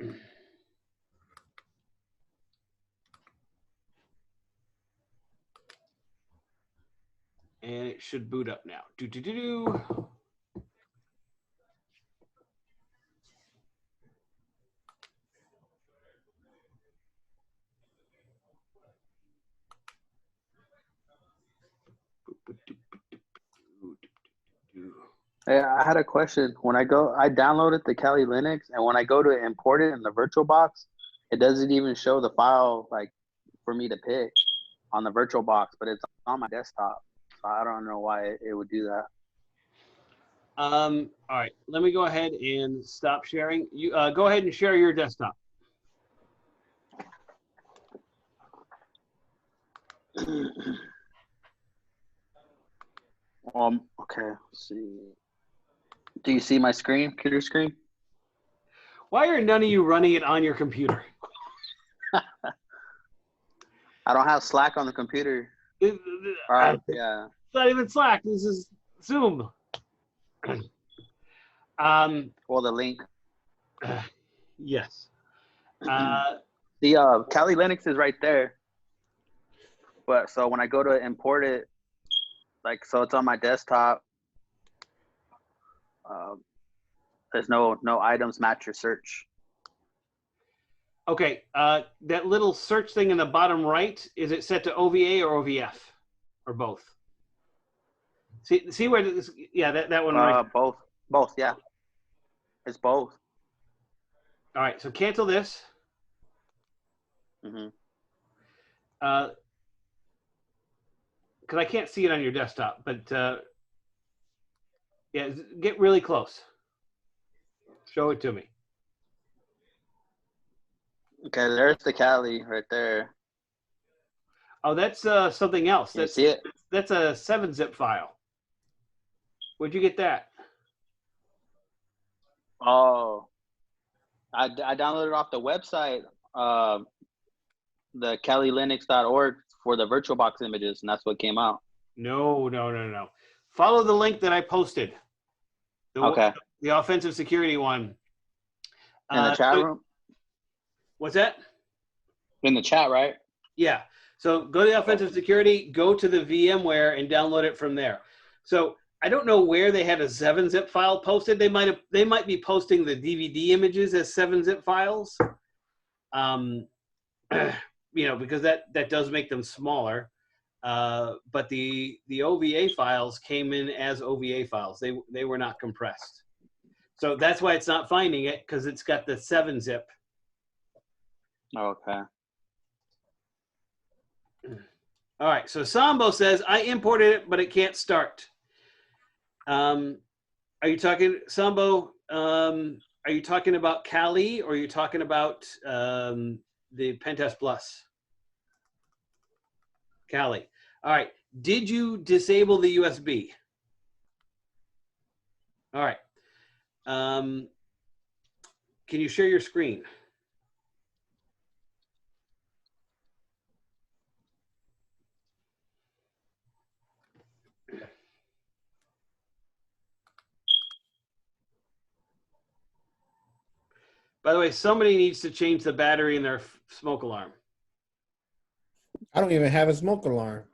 [SPEAKER 1] And it should boot up now.
[SPEAKER 4] Hey, I had a question. When I downloaded the Kali Linux, and when I go to import it in the VirtualBox, it doesn't even show the file like for me to pick on the VirtualBox, but it's on my desktop. So I don't know why it would do that.
[SPEAKER 1] All right, let me go ahead and stop sharing. You go ahead and share your desktop.
[SPEAKER 4] Okay, let's see. Do you see my screen, computer screen?
[SPEAKER 1] Why are none of you running it on your computer?
[SPEAKER 4] I don't have Slack on the computer.
[SPEAKER 1] Yeah. It's not even Slack. This is Zoom.
[SPEAKER 4] Well, the link.
[SPEAKER 1] Yes.
[SPEAKER 4] The Kali Linux is right there. But so when I go to import it, like, so it's on my desktop. There's no items match your search.
[SPEAKER 1] Okay, that little search thing in the bottom right, is it set to OVA or OVF, or both? See where this? Yeah, that one right.
[SPEAKER 4] Both. Yeah, it's both.
[SPEAKER 1] All right, so cancel this.
[SPEAKER 4] Mm-hmm.
[SPEAKER 1] Because I can't see it on your desktop, but yeah, get really close. Show it to me.
[SPEAKER 4] Okay, there's the Kali right there.
[SPEAKER 1] Oh, that's something else.
[SPEAKER 4] You see it?
[SPEAKER 1] That's a 7-zip file. Where'd you get that?
[SPEAKER 4] Oh, I downloaded it off the website, the KaliLinux.org for the VirtualBox images, and that's what came out.
[SPEAKER 1] No. Follow the link that I posted.
[SPEAKER 4] Okay.
[SPEAKER 1] The offensive security one.
[SPEAKER 4] In the chat room?
[SPEAKER 1] What's that?
[SPEAKER 4] In the chat, right?
[SPEAKER 1] Yeah. So go to the offensive security, go to the VMware, and download it from there. So I don't know where they had a 7-zip file posted. They might be posting the DVD images as 7-zip files. You know, because that does make them smaller. But the OVA files came in as OVA files. They were not compressed. So that's why it's not finding it, because it's got the 7-zip.
[SPEAKER 4] Okay.
[SPEAKER 1] All right, so Sambo says, I imported it, but it can't start. Are you talking, Sambo, are you talking about Kali, or are you talking about the Pentest Plus? Kali. All right, did you disable the USB? All right. Can you share your screen? By the way, somebody needs to change the battery in their smoke alarm.
[SPEAKER 3] I don't even have a smoke alarm.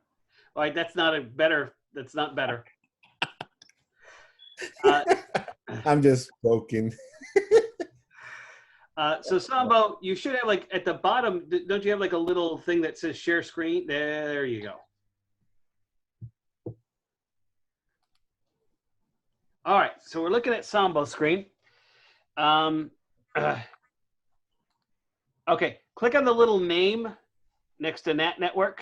[SPEAKER 1] All right, that's not better.
[SPEAKER 3] I'm just joking.
[SPEAKER 1] So Sambo, you should have, like, at the bottom, don't you have like a little thing that says share screen? There you go. All right, so we're looking at Sambo's screen. Okay, click on the little name next to NatNetwork.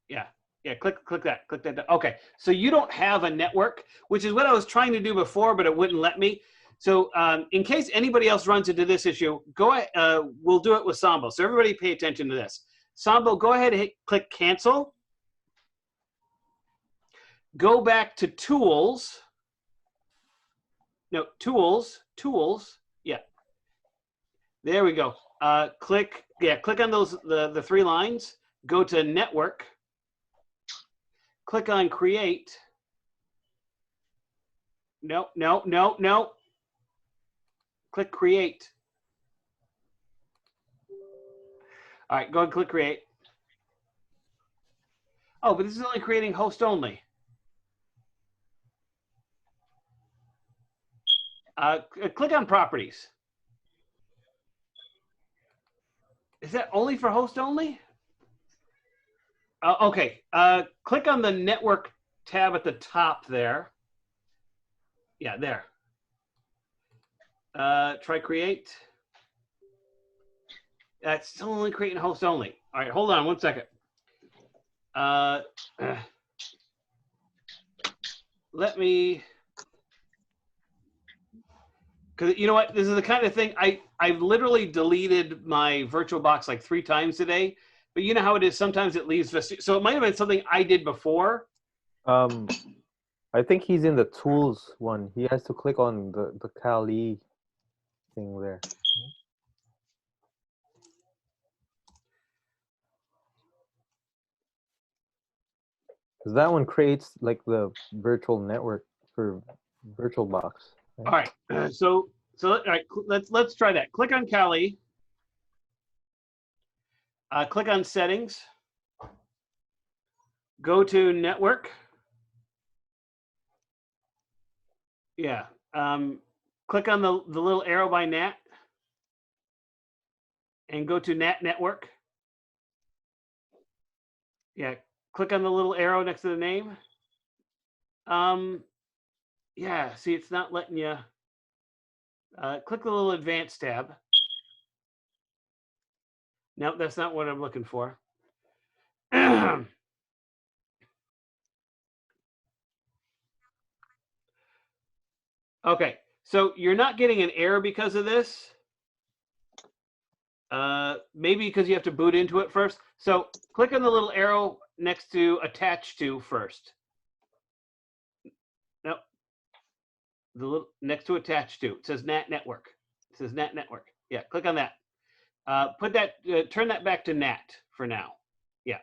[SPEAKER 1] Yeah, yeah, click that. Okay, so you don't have a network, which is what I was trying to do before, but it wouldn't let me. So in case anybody else runs into this issue, we'll do it with Sambo. So everybody pay attention to this. Sambo, go ahead and click cancel. Go back to tools. No, tools. Yeah. There we go. Click on those, the 3 lines. Go to network. Click on create. No. Click create. All right, go ahead and click create. Oh, but this is only creating host only. Click on properties. Is that only for host only? Okay. Click on the network tab at the top there. Yeah, there. Try create. That's still only creating host only. All right, hold on 1 second. Let me, because you know what? This is the kind of thing, I've literally deleted my VirtualBox like 3 times today, but you know how it is, sometimes it leaves, so it might have been something I did before.
[SPEAKER 6] I think he's in the tools one. He has to click on the Kali thing there. Because that one creates like the virtual network for VirtualBox.
[SPEAKER 1] Right? All right, so all right, let's try that. Click on Kali. Click on settings. Go to network. Yeah. Click on the little arrow by Nat and go to NatNetwork. Yeah. Click on the little arrow next to the name. Yeah, see, it's not letting you. Click the little advanced tab. No, that's not what I'm looking for. Okay, so you're not getting an error because of this. Maybe because you have to boot into it first. So click on the little arrow next to attach to first. Nope. The little next to attach to. It says NatNetwork. It says NatNetwork. Yeah, click on that. Put that. Turn that back to Nat for now. Yeah.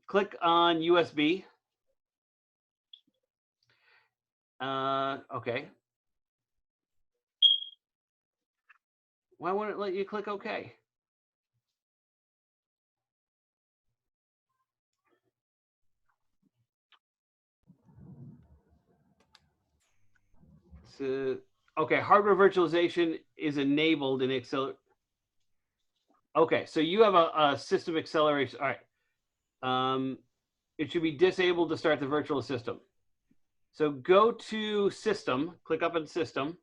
[SPEAKER 1] Click on USB. Okay. Why won't it let you click OK? So, okay, hardware virtualization is enabled in Accelerate. Okay, so you have a system acceleration. All right. It should be disabled to start the virtual system. So go to System, click up on System.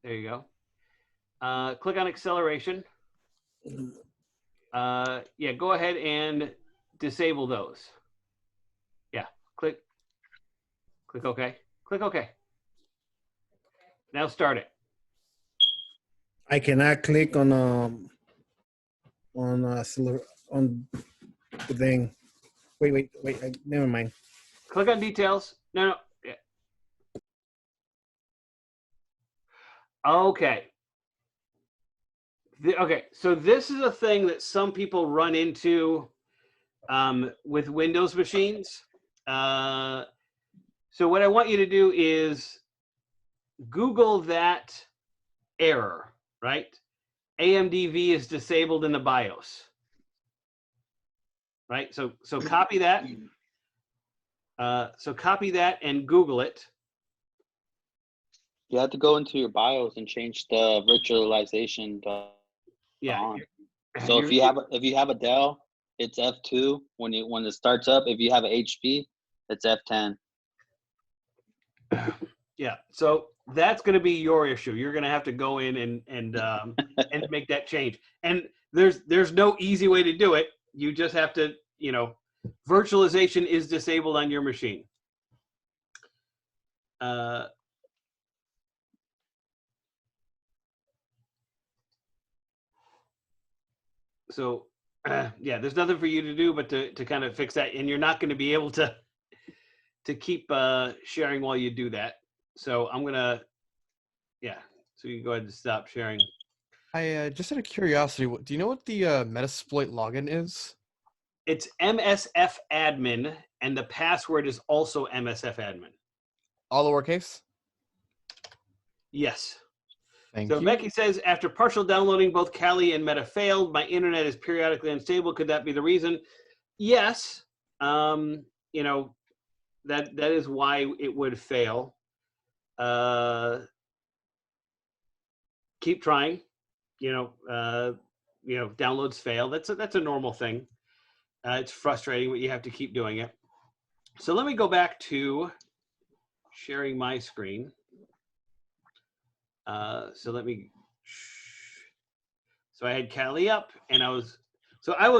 [SPEAKER 1] There you go. Click on Acceleration. Yeah, go ahead and disable those. Yeah, click OK. Click OK. Now start it.
[SPEAKER 3] I cannot click on the thing. Wait. Never mind.
[SPEAKER 1] Click on details. No. Yeah. Okay. Okay, so this is a thing that some people run into with Windows machines. So what I want you to do is Google that error, right? AMDV is disabled in the BIOS, right? So copy that. So copy that and Google it.
[SPEAKER 4] You have to go into your BIOS and change the virtualization.
[SPEAKER 1] Yeah.
[SPEAKER 4] On. So if you have a Dell, it's F2 when it starts up. If you have an HP, it's F10.
[SPEAKER 1] Yeah, so that's going to be your issue. You're going to have to go in and make that change. And there's no easy way to do it. You just have to, you know, virtualization is disabled on your machine. So yeah, there's nothing for you to do but to kind of fix that, and you're not going to be able to keep sharing while you do that. So I'm gonna, yeah. So you can go ahead and stop sharing.
[SPEAKER 2] I just out of curiosity, do you know what the Metasploit login is?
[SPEAKER 1] It's MSF admin, and the password is also MSF admin.
[SPEAKER 2] All lowercase?
[SPEAKER 1] Yes.
[SPEAKER 2] Thank
[SPEAKER 1] So
[SPEAKER 2] you.
[SPEAKER 1] Becky says, after partial downloading, both Kali and Meta failed. My internet is periodically unstable. Could that be the reason? Yes. You know, that is why it would fail. Keep trying. You know, downloads fail. That's a normal thing. It's frustrating, but you have to keep doing it. So let me go back to sharing my screen. So let me. So I had Kali up, and I was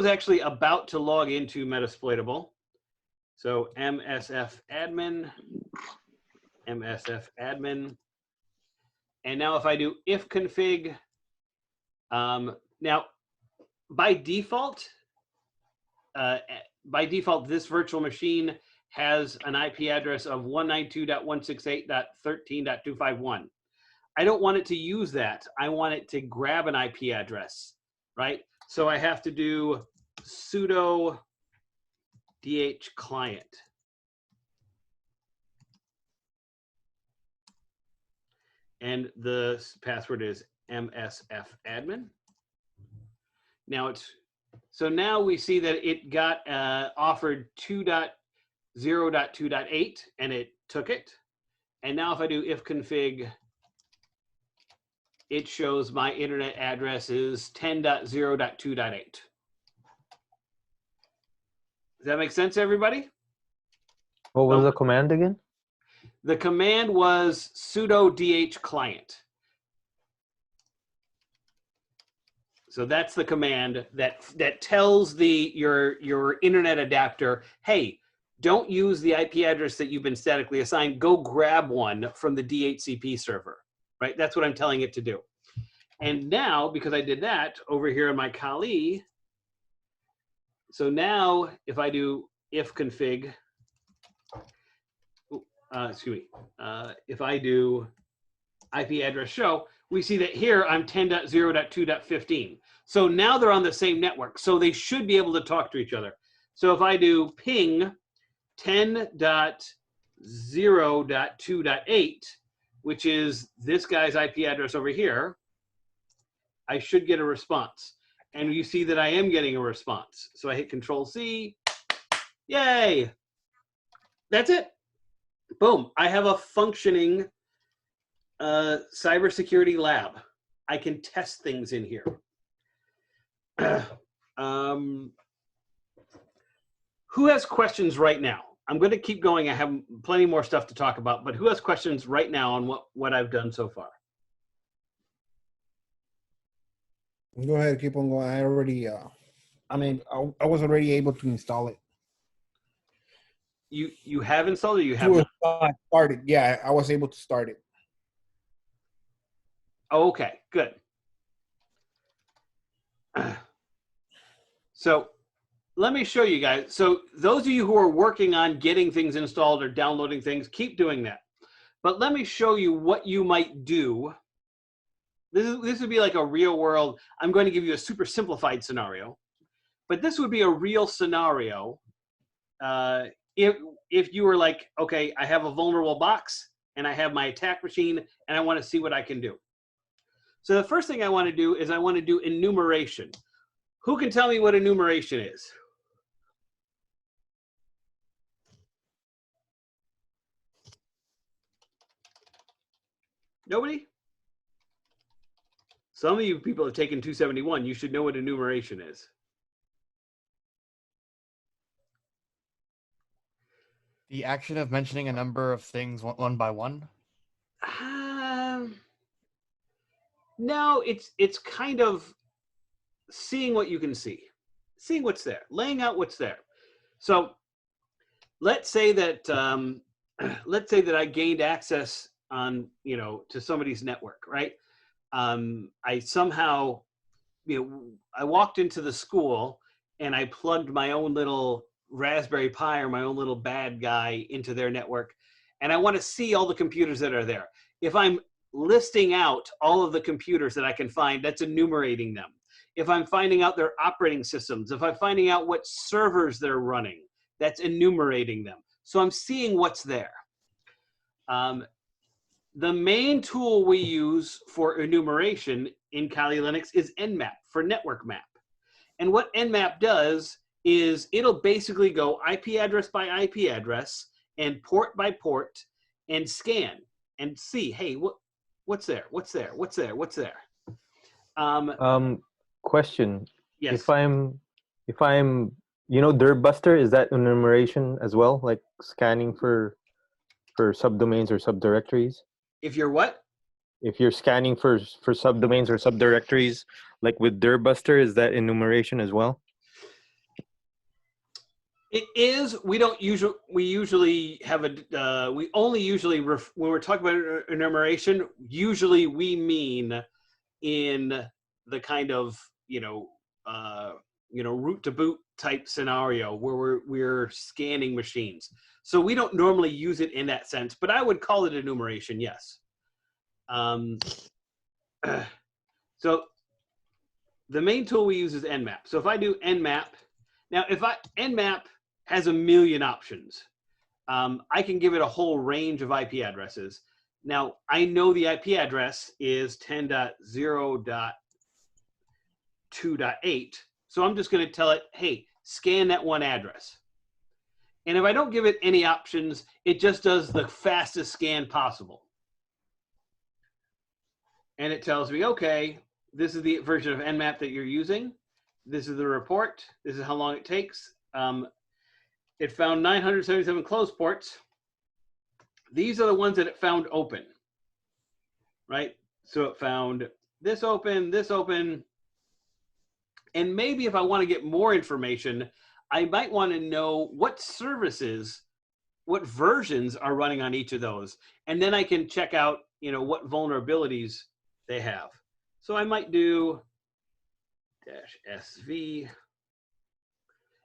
[SPEAKER 1] actually about to log into Metasploitable. So MSF admin, and now if I do if config, now by default, this virtual machine has an IP address of 192.168.13.251. I don't want it to use that. I want it to grab an IP address, right? So I have to do sudo dh client. And the password is MSF admin. Now so now we see that it got offered 2.0.2.8 and it took it. And now if I do if config, it shows my internet address is 10.0.2.8. Does that make sense, everybody?
[SPEAKER 6] What was the command again?
[SPEAKER 1] The command was sudo dh client. So that's the command that tells your internet adapter, hey, don't use the IP address that you've been statically assigned. Go grab one from the DHCP server, right? That's what I'm telling it to do. And now, because I did that over here in my Kali, so now if I do if config, if I do IP address show, we see that here I'm 10.0.2.15. So now they're on the same network. So they should be able to talk to each other. So if I do ping 10.0.2.8, which is this guy's IP address over here, I should get a response. And you see that I am getting a response. So I hit Control C. Yay! That's it. Boom. I have a functioning cybersecurity lab. I can test things in here. Who has questions right now? I'm going to keep going. I have plenty more stuff to talk about, but who has questions right now on what I've done so far?
[SPEAKER 3] Go ahead, keep on going. I already, I was already able to install it.
[SPEAKER 1] You have installed it, or you have not?
[SPEAKER 3] Started. Yeah, I was able to start it.
[SPEAKER 1] Oh, okay, good. So let me show you guys. So those of you who are working on getting things installed or downloading things, keep doing that. But let me show you what you might do. This would be like a real world. I'm going to give you a super simplified scenario, but this would be a real scenario if you were like, okay, I have a vulnerable box and I have my attack machine and I want to see what I can do. So the first thing I want to do is I want to do enumeration. Who can tell me what enumeration is? Nobody? Some of you people have taken 271. You should know what enumeration is.
[SPEAKER 2] The action of mentioning a number of things one by one?
[SPEAKER 1] No, it's kind of seeing what you can see, seeing what's there, laying out what's there. So let's say that let's say that I gained access on to somebody's network, right? I somehow I walked into the school and I plugged my own little Raspberry Pi or my own little bad guy into their network, and I want to see all the computers that are there. If I'm listing out all of the computers that I can find, that's enumerating them. If I'm finding out their operating systems, if I'm finding out what servers they're running, that's enumerating them. So I'm seeing what's there. The main tool we use for enumeration in Kali Linux is Nmap for network map. And what Nmap does is it'll basically go IP address by IP address and port by port and scan and see, hey, what's there? What's there? What's there? What's there?
[SPEAKER 6] Question.
[SPEAKER 1] Yes.
[SPEAKER 6] If I'm Dirtbuster, is that enumeration as well? Like scanning for subdomains or subdirectories?
[SPEAKER 1] If you're what?
[SPEAKER 6] If you're scanning for subdomains or subdirectories, like with Dirtbuster, is that enumeration as well?
[SPEAKER 1] It is. We don't usually. We usually have a. We only usually when we're talking about enumeration. Usually, we mean in the kind of root to boot type scenario where we're scanning machines. So we don't normally use it in that sense, but I would call it enumeration. Yes. So the main tool we use is Nmap. So if I do Nmap, now Nmap has a million options. I can give it a whole range of IP addresses. Now I know the IP address is 10.0.2.8. So I'm just going to tell it, hey, scan that one address. And if I don't give it any options, it just does the fastest scan possible. And it tells me, okay, this is the version of Nmap that you're using. This is the report. This is how long it takes. It found 977 closed ports. These are the ones that it found open, right? So it found this open, and maybe if I want to get more information, I might want to know what services, what versions are running on each of those. And then I can check out, what vulnerabilities they have. So I might do -SV.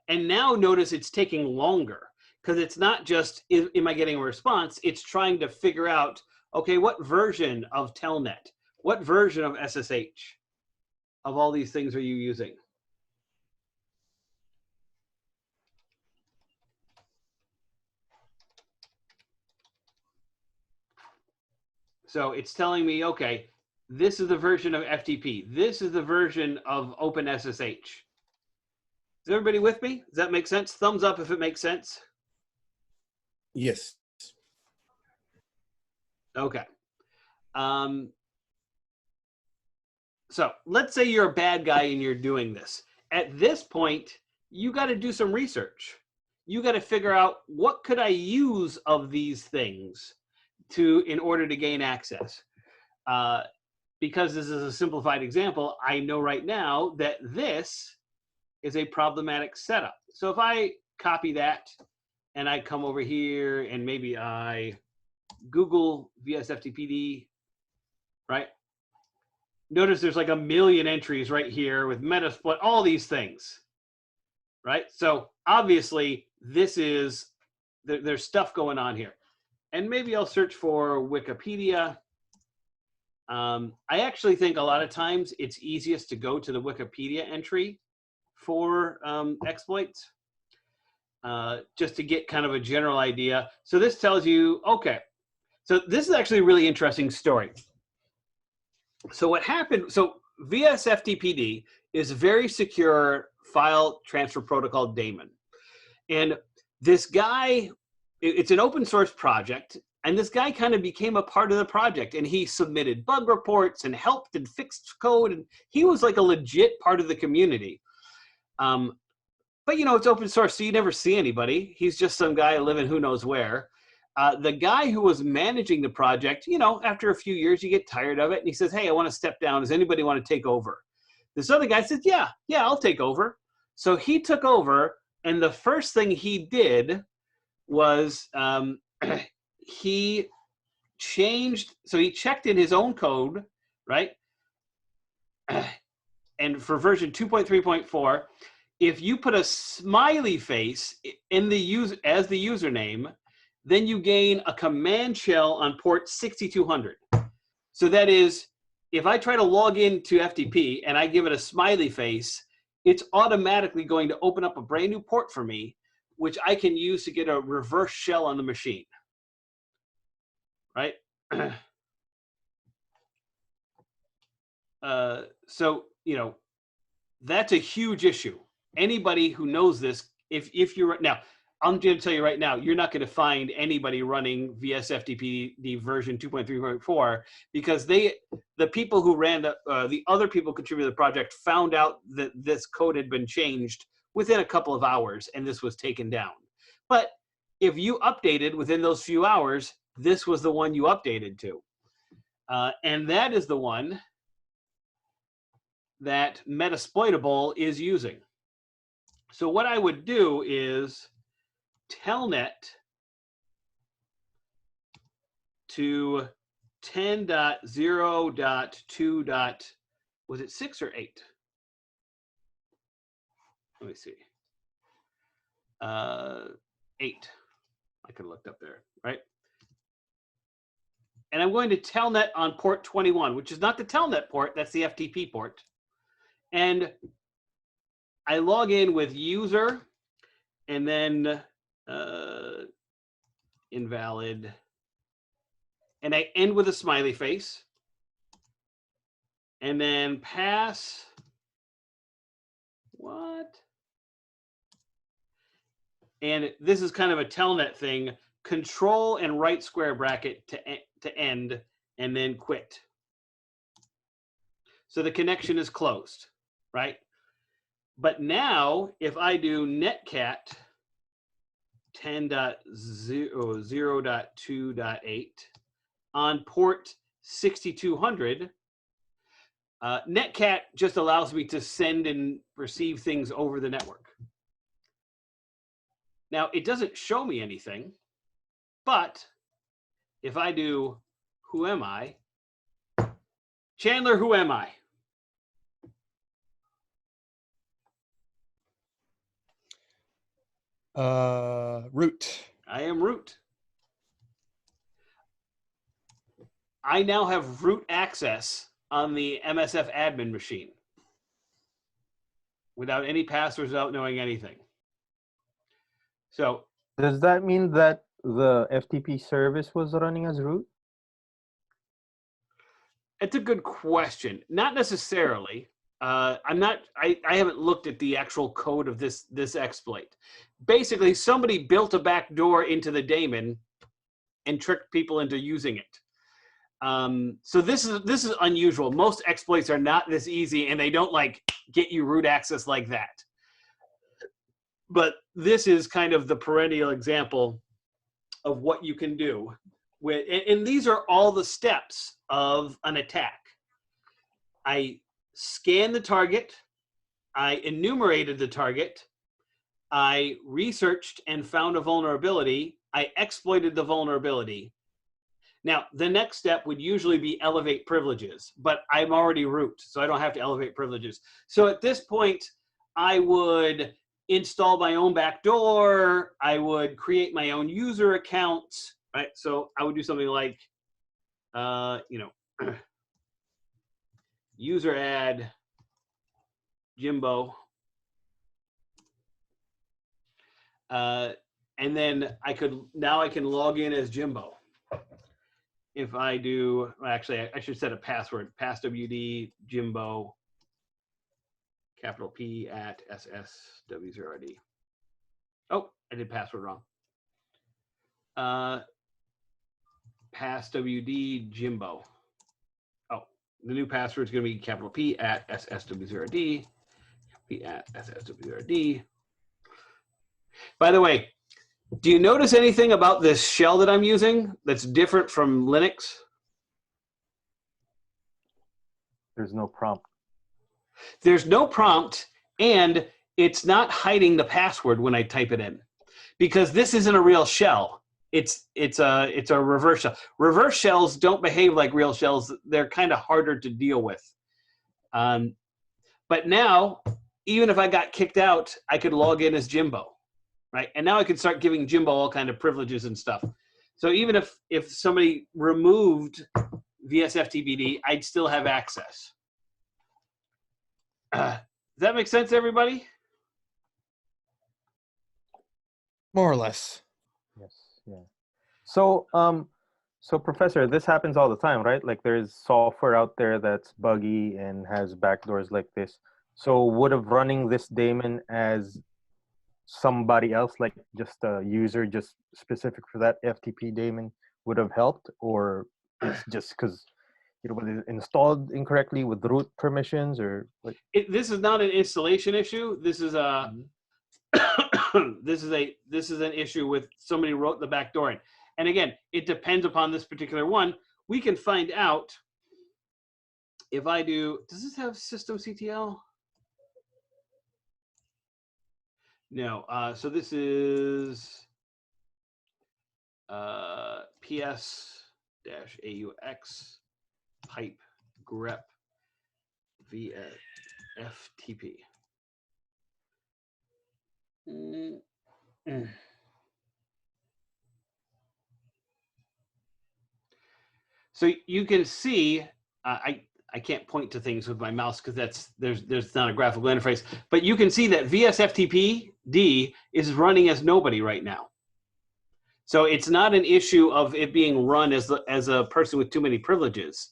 [SPEAKER 1] And now notice it's taking longer because it's not just, am I getting a response? It's trying to figure out, okay, what version of Telnet, what version of SSH of all these things are you using? So it's telling me, okay, this is the version of FTP. This is the version of OpenSSH. Is everybody with me? Does that make sense? Thumbs up if it makes sense.
[SPEAKER 3] Yes.
[SPEAKER 1] Okay. So let's say you're a bad guy and you're doing this. At this point, you got to do some research. You got to figure out what could I use of these things in order to gain access. Because this is a simplified example, I know right now that this is a problematic setup. So if I copy that and I come over here and maybe I Google VSFTPD, right? Notice there's like a million entries right here with Metasploit, all these things, right? So obviously this is, there's stuff going on here. And maybe I'll search for Wikipedia. I actually think a lot of times it's easiest to go to the Wikipedia entry for exploits, just to get kind of a general idea. So this tells you, okay, so this is actually a really interesting story. So what happened, so VSFTPD is a very secure file transfer protocol daemon. And this guy, it's an open source project, and this guy kind of became a part of the project, and he submitted bug reports and helped and fixed code, and he was like a legit part of the community. but you know, it's open source, so you never see anybody. He's just some guy living who knows where. The guy who was managing the project, you know, after a few years, you get tired of it, and he says, "Hey, I want to step down. Does anybody want to take over?" This other guy says, "Yeah, I'll take over." So he took over, and the first thing he did was he changed. So he checked in his own code, right? And for version 2.3.4, if you put a smiley face in the user as the username, then you gain a command shell on port 6200. So that is, if I try to log into FTP and I give it a smiley face, it's automatically going to open up a brand new port for me, which I can use to get a reverse shell on the machine, right? So, you know, that's a huge issue. Anybody who knows this, if you're now, I'm going to tell you right now, you're not going to find anybody running VSFTPD version 2.3.4 because the people who ran the other people contributing to the project found out that this code had been changed within a couple of hours and this was taken down. But if you updated within those few hours, this was the one you updated to. And that is the one that Metasploitable is using. So what I would do is telnet to 10.0.2. Was it 6 or 8? Let me see. 8. I could have looked up there, right? And I'm going to telnet on port 21, which is not the telnet port, that's the FTP port. And I log in with user and then invalid. And I end with a smiley face. And then pass. What? And this is kind of a telnet thing. Control and right square bracket to end, and then quit. So the connection is closed, right? But now, if I do netcat 10.0.2.8 on port 6200, netcat just allows me to send and receive things over the network. Now, it doesn't show me anything, but if I do who am I, Chandler, who am I?
[SPEAKER 2] Root.
[SPEAKER 1] I am root. I now have root access on the MSF admin machine without any passwords, without knowing anything. So
[SPEAKER 6] does that mean that the FTP service was running as root?
[SPEAKER 1] It's a good question. Not necessarily. I haven't looked at the actual code of this exploit. Basically, somebody built a back door into the daemon and tricked people into using it. So this is unusual. Most exploits are not this easy, and they don't like get you root access like that. But this is kind of the perennial example of what you can do. And these are all the steps of an attack. I scanned the target, I enumerated the target, I researched and found a vulnerability, I exploited the vulnerability. Now, the next step would usually be elevate privileges, but I'm already root, so I don't have to elevate privileges. So at this point, I would install my own backdoor, I would create my own user accounts, right? So I would do something like, user add Jimbo. And then I can log in as Jimbo. If I do, actually, I should set a password, passwd Jimbo, capital P at SSW0RD. Oh, I did password wrong. Passwd Jimbo. Oh, the new password is going to be capital P at SSW0RD, P at SSW0RD. By the way, do you notice anything about this shell that I'm using that's different from Linux?
[SPEAKER 6] There's no prompt.
[SPEAKER 1] There's no prompt, and it's not hiding the password when I type it in, because this isn't a real shell. It's a reverse shell. Reverse shells don't behave like real shells. They're kind of harder to deal with. But now, even if I got kicked out, I could log in as Jimbo, right? And now I could start giving Jimbo all kind of privileges and stuff. So even if somebody removed VSFTPD, I'd still have access. Does that make sense, everybody?
[SPEAKER 2] More or less.
[SPEAKER 6] Yes. Yeah. So, so Professor, this happens all the time, right? Like there's software out there that's buggy and has backdoors like this. So would have running this daemon as somebody else, like just a user just specific for that FTP daemon, would have helped, or it's just because it was installed incorrectly with root permissions, or like?
[SPEAKER 1] This is not an installation issue. This is a this is an issue with somebody wrote the backdoor in. And again, it depends upon this particular one. We can find out if I do. Does this have systemctl? No. So this is ps-aux pipe grep via FTP. So you can see, I can't point to things with my mouse because there's not a graphical interface, but you can see that VSFTPD is running as nobody right now. So it's not an issue of it being run as a person with too many privileges.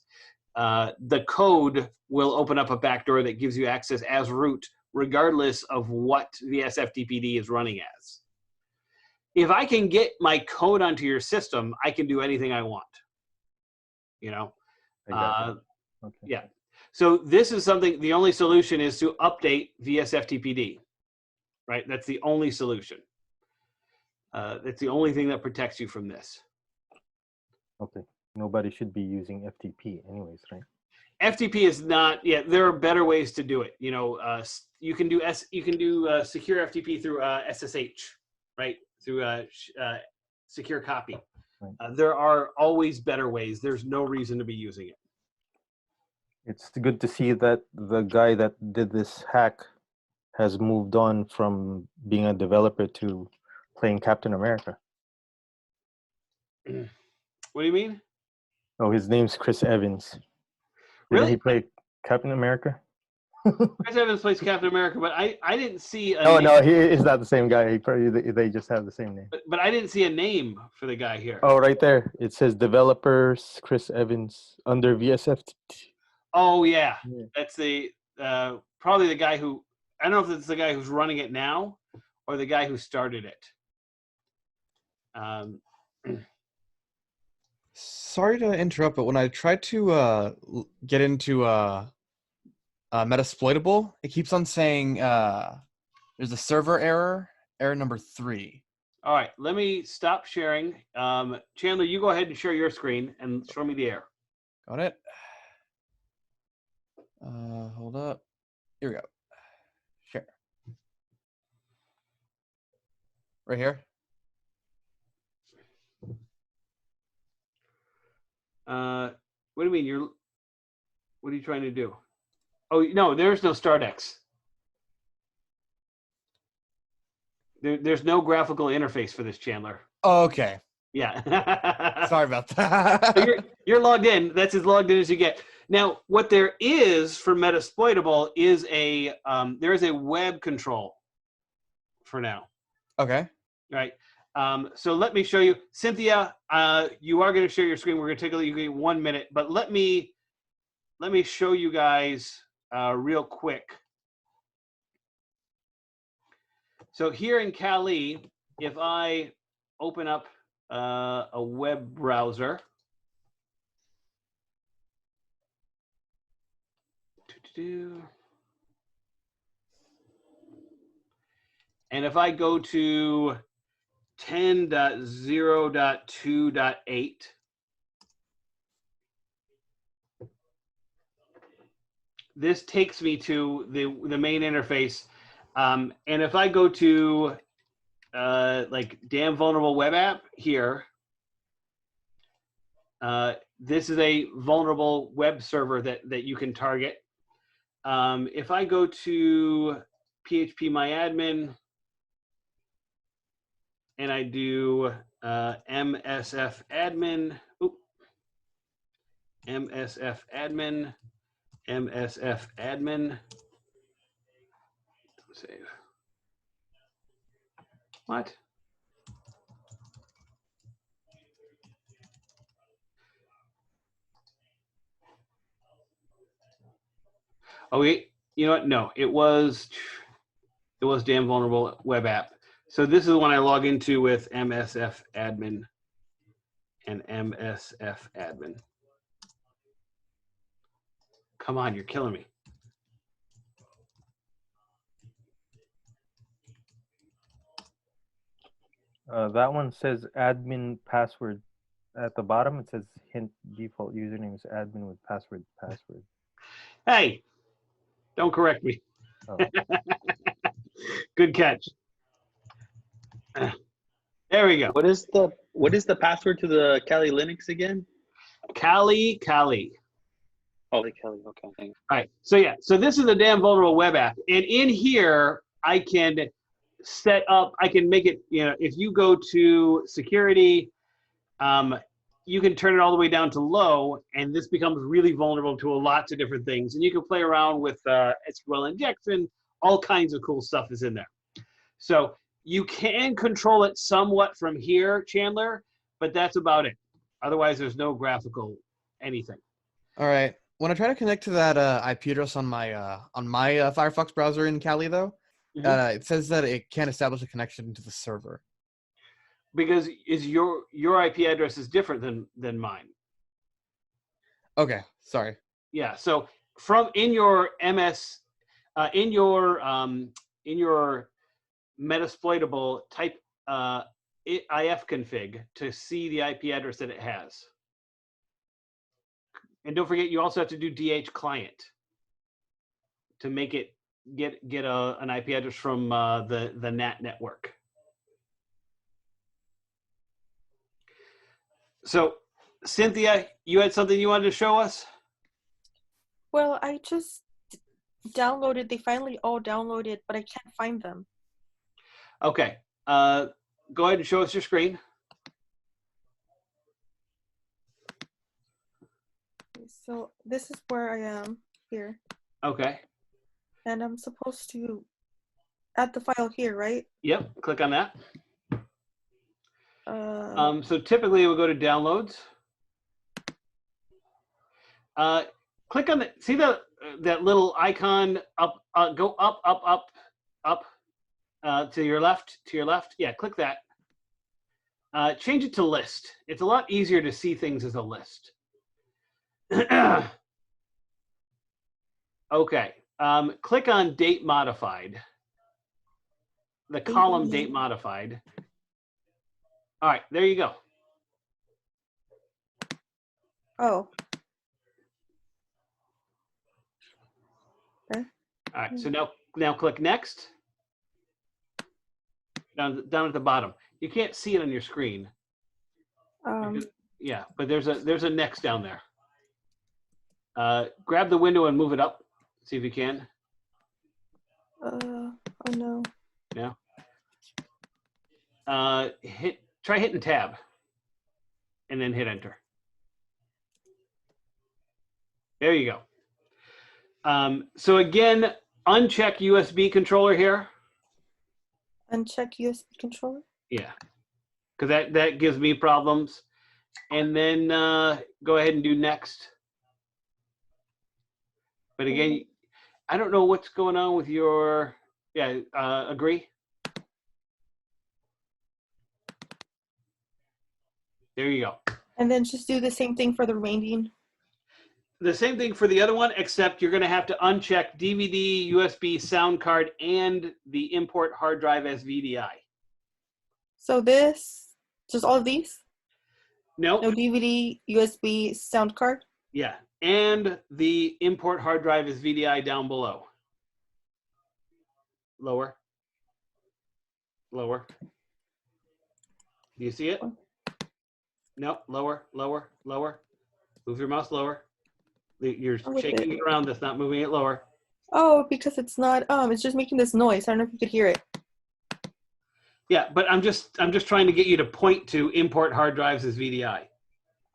[SPEAKER 1] The code will open up a backdoor that gives you access as root, regardless of what VSFTPD is running as. If I can get my code onto your system, I can do anything I want. You know,
[SPEAKER 6] Okay.
[SPEAKER 1] Yeah. So this is something. The only solution is to update VSFTPD, right? That's the only solution. That's the only thing that protects you from this. Okay.
[SPEAKER 6] Nobody should be using FTP, anyways, right?
[SPEAKER 1] FTP is not. Yeah, there are better ways to do it. You know, you can do secure FTP through SSH, right? Through secure copy.
[SPEAKER 6] Right.
[SPEAKER 1] There are always better ways. There's no reason to be using it.
[SPEAKER 6] It's good to see that the guy that did this hack has moved on from being a developer to playing Captain America.
[SPEAKER 1] What do you mean?
[SPEAKER 6] Oh, his name's Chris Evans.
[SPEAKER 1] Really?
[SPEAKER 6] Didn't he play Captain America?
[SPEAKER 1] Chris Evans plays Captain America, but I didn't see a
[SPEAKER 6] Oh,
[SPEAKER 1] name.
[SPEAKER 6] no, he is not the same guy. He probably, they just have the same name.
[SPEAKER 1] But I didn't see a name for the guy here.
[SPEAKER 6] Oh, right there. It says developers Chris Evans under VSF.
[SPEAKER 1] Oh yeah,
[SPEAKER 6] Yeah.
[SPEAKER 1] that's the probably the guy who, I don't know if it's the guy who's running it now or the guy who started it.
[SPEAKER 2] Sorry to interrupt, but when I tried to get into Metasploitable, it keeps on saying there's a server error number 3.
[SPEAKER 1] All right, let me stop sharing. Chandler, you go ahead and share your screen and show me the error.
[SPEAKER 2] Got it. Hold up. Here we go. Share. Right here.
[SPEAKER 1] What do you mean? What are you trying to do? Oh no, there's no StartX. There's no graphical interface for this, Chandler.
[SPEAKER 2] Oh, okay.
[SPEAKER 1] Yeah.
[SPEAKER 2] Sorry about that.
[SPEAKER 1] So you're logged in. That's as logged in as you get. Now, what there is for Metasploitable is there is a web control for now.
[SPEAKER 2] Okay.
[SPEAKER 1] Right. So let me show you. Cynthia, you are going to share your screen. We're going to take a look. You get 1 minute, but let me show you guys real quick. So here in Kali, if I open up a web browser, And if I go to 10.0.2.8, this takes me to the main interface. And if I go to like damn vulnerable web app here, this is a vulnerable web server that you can target. If I go to phpMyAdmin and I do msfadmin, msfadmin, msfadmin, save. What? Oh, wait, you know what? No, it was damn vulnerable web app. So this is the one I log into with msfadmin and msfadmin. Come on, you're killing me.
[SPEAKER 6] That one says admin password. At the bottom, it says hint default username is admin with password.
[SPEAKER 1] Hey, don't correct me.
[SPEAKER 6] Oh.
[SPEAKER 1] Good catch. There we go.
[SPEAKER 4] What is the password to the Kali Linux again?
[SPEAKER 1] Kali.
[SPEAKER 4] Oh, the Kali. Okay, thanks.
[SPEAKER 1] All right. So yeah. So this is a damn vulnerable web app, and in here I can set up. I can make it. You know, if you go to security, you can turn it all the way down to low, and this becomes really vulnerable to lots of different things. And you can play around with SQL injection. All kinds of cool stuff is in there. So you can control it somewhat from here, Chandler, but that's about it. Otherwise, there's no graphical anything.
[SPEAKER 2] All right. When I try to connect to that IP address on my Firefox browser in Kali, though, it says that it can't establish a connection to the server.
[SPEAKER 1] Because your IP address is different than mine.
[SPEAKER 2] Okay, sorry.
[SPEAKER 1] Yeah. So from in your MS, in your Metasploitable, type ifconfig to see the IP address that it has. And don't forget, you also have to do DH client to make it get an IP address from the NatNetwork. So, Cynthia, you had something you wanted to show us?
[SPEAKER 7] Well, I just downloaded. They finally all downloaded, but I can't find them.
[SPEAKER 1] Okay. Go ahead and show us your screen.
[SPEAKER 7] So this is where I am here. Okay. And I'm supposed to add the file here, right?
[SPEAKER 1] Yep. Click on that. So typically we'll go to downloads. Click on the, see that little icon up, go up to your left, Yeah, click that. Change it to list. It's a lot easier to see things as a list. Okay, click on date modified. The column date modified. All right, there you go.
[SPEAKER 7] Oh. Okay.
[SPEAKER 1] All right, so now click next. Down at the bottom. You can't see it on your screen. Yeah, but there's a next down there. Grab the window and move it up. See if you can.
[SPEAKER 7] Oh no.
[SPEAKER 1] Yeah. Try hitting tab, and then hit enter. There you go. So again, uncheck USB controller here.
[SPEAKER 7] Uncheck USB controller?
[SPEAKER 1] Yeah, because that gives me problems. And then go ahead and do next. But again, I don't know what's going on with your, agree. There you go.
[SPEAKER 7] And then just do the same thing for the remaining.
[SPEAKER 1] the same thing for the other one, except you're going to have to uncheck DVD, USB, sound card, and the import hard drive as VDI.
[SPEAKER 7] So this, just all of these?
[SPEAKER 1] No.
[SPEAKER 7] No DVD, USB, sound card?
[SPEAKER 1] Yeah, and the import hard drive is VDI down below. Lower. Lower. Do you see it? No, lower, lower, lower. Move your mouse lower. You're shaking it around. That's not moving it lower.
[SPEAKER 7] Oh, because it's not. It's just making this noise. I don't know if you could hear it.
[SPEAKER 1] Yeah, but I'm just trying to get you to point to import hard drives as VDI.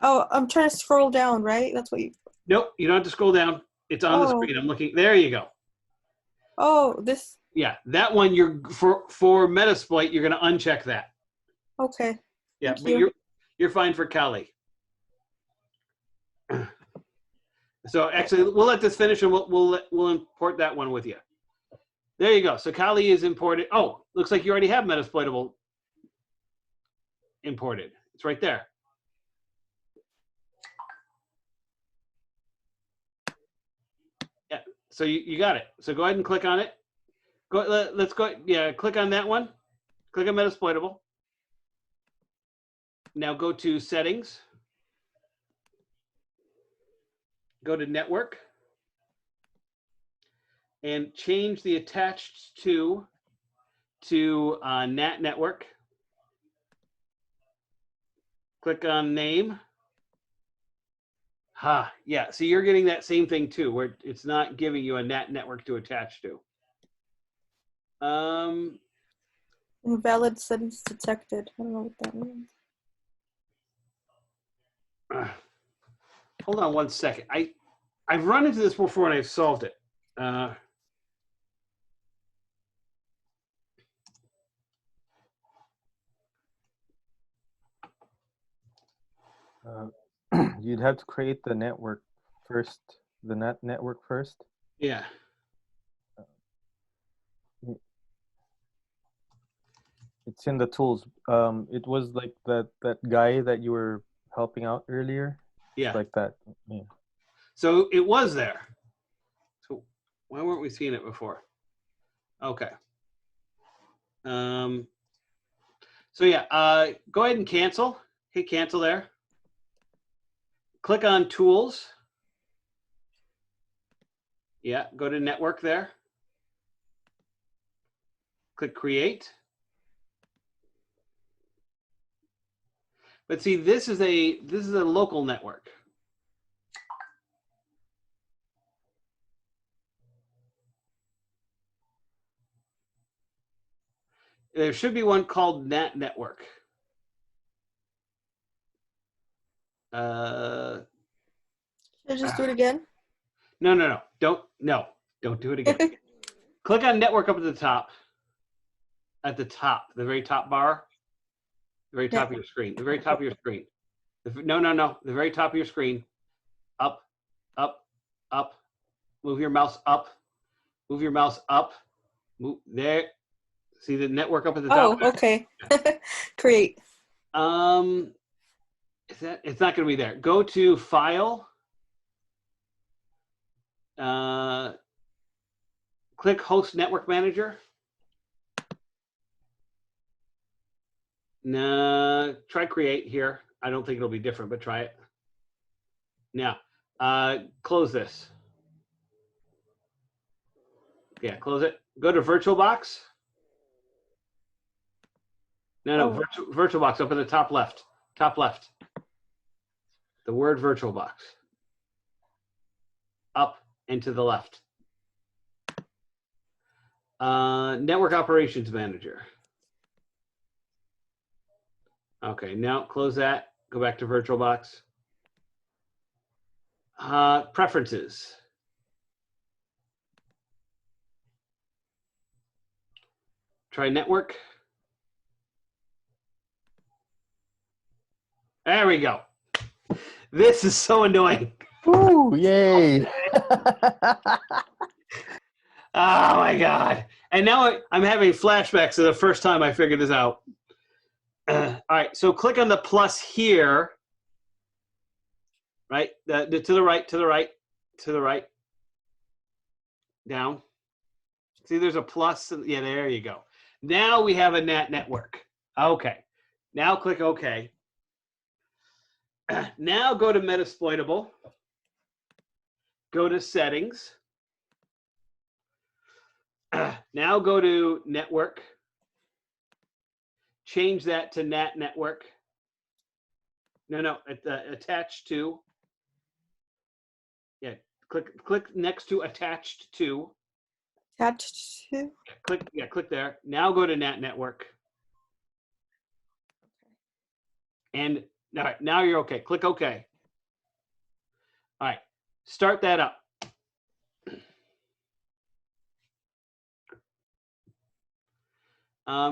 [SPEAKER 7] Oh, I'm trying to scroll down, right? That's what you.
[SPEAKER 1] Nope, you don't have to scroll down. It's on the screen. I'm looking. There you go.
[SPEAKER 7] Oh, this.
[SPEAKER 1] Yeah, that one. You're for Metasploit. You're going to uncheck that.
[SPEAKER 7] Okay.
[SPEAKER 1] Yeah,
[SPEAKER 7] Thank
[SPEAKER 1] but
[SPEAKER 7] you.
[SPEAKER 1] you're fine for Kali. So actually, we'll let this finish, and we'll import that one with you. There you go. So Kali is imported. Oh, looks like you already have Metasploitable imported. It's right there. Yeah. So you got it. So go ahead and click on it. Let's go. Yeah, click on that one. Click on Metasploitable. Now go to Settings. Go to Network. And change the attached to NatNetwork. Click on Name. Yeah, so you're getting that same thing too, where it's not giving you a NatNetwork to attach to.
[SPEAKER 7] Invalid settings detected. I don't know what that means.
[SPEAKER 1] Hold on one second. I've run into this before and I've solved it.
[SPEAKER 6] You'd have to create the network first, the NatNetwork first.
[SPEAKER 1] Yeah.
[SPEAKER 6] It's in the tools. It was like that guy that you were helping out earlier.
[SPEAKER 1] Yeah.
[SPEAKER 6] Like that. Yeah.
[SPEAKER 1] So it was there. So why weren't we seeing it before? Okay. So yeah, go ahead and cancel. Hit cancel there. Click on Tools. Yeah, go to Network there. Click Create. But see, this is a local network. There should be one called NatNetwork.
[SPEAKER 7] Should I just do it again?
[SPEAKER 1] No. Don't do it again. Click on Network up at the top. At the top, the very top bar. The very top of your screen. The very top of your screen. No. The very top of your screen. Up, up, up. Move your mouse up. Move your mouse up. Move there. See the network up at the top?
[SPEAKER 7] Oh, okay. Create.
[SPEAKER 1] It's not going to be there. Go to File. Click Host Network Manager. Nah, try Create here. I don't think it'll be different, but try it. Now, close this. Yeah, close it. Go to VirtualBox. No, VirtualBox up in the top left. Top left. The word VirtualBox. Up and to the left. Network Operations Manager. Okay, now close that. Go back to VirtualBox. Preferences. Try network. There we go. This is so annoying.
[SPEAKER 6] Ooh, yay.
[SPEAKER 1] Oh my God. And now I'm having flashbacks to the first time I figured this out. All right, so click on the plus here, right? To the right, To the right. Down. See, there's a plus. Yeah, there you go. Now we have a NatNetwork. Okay. Now click OK. Now go to Metasploitable. Go to Settings. Now go to Network. Change that to NatNetwork. No, attached to. Yeah, click next to attached to.
[SPEAKER 7] Attached to.
[SPEAKER 1] Click there. Now go to NatNetwork. And all right, now you're okay. Click OK. All right, start that up.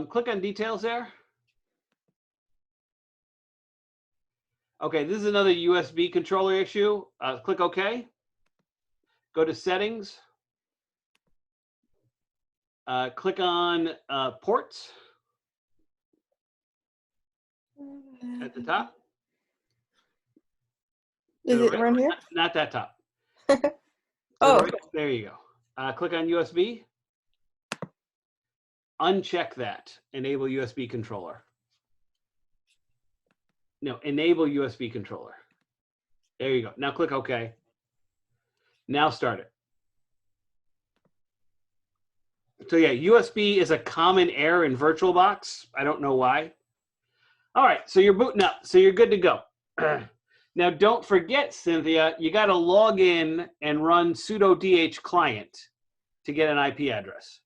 [SPEAKER 1] Click on details there. Okay, this is another USB controller issue. Click OK. Go to settings. Click on ports at the top.
[SPEAKER 7] Is it around here?
[SPEAKER 1] Not that top.
[SPEAKER 7] Oh,
[SPEAKER 1] right, there you go. Click on USB. Uncheck that. Enable USB controller. No, enable USB controller. There you go. Now click OK. Now start it. So yeah, USB is a common error in Virtualbox. I don't know why. All right, so you're booting up. So you're good to go. Now don't forget, Cynthia, you got to log in and run sudo dh client to get an IP address.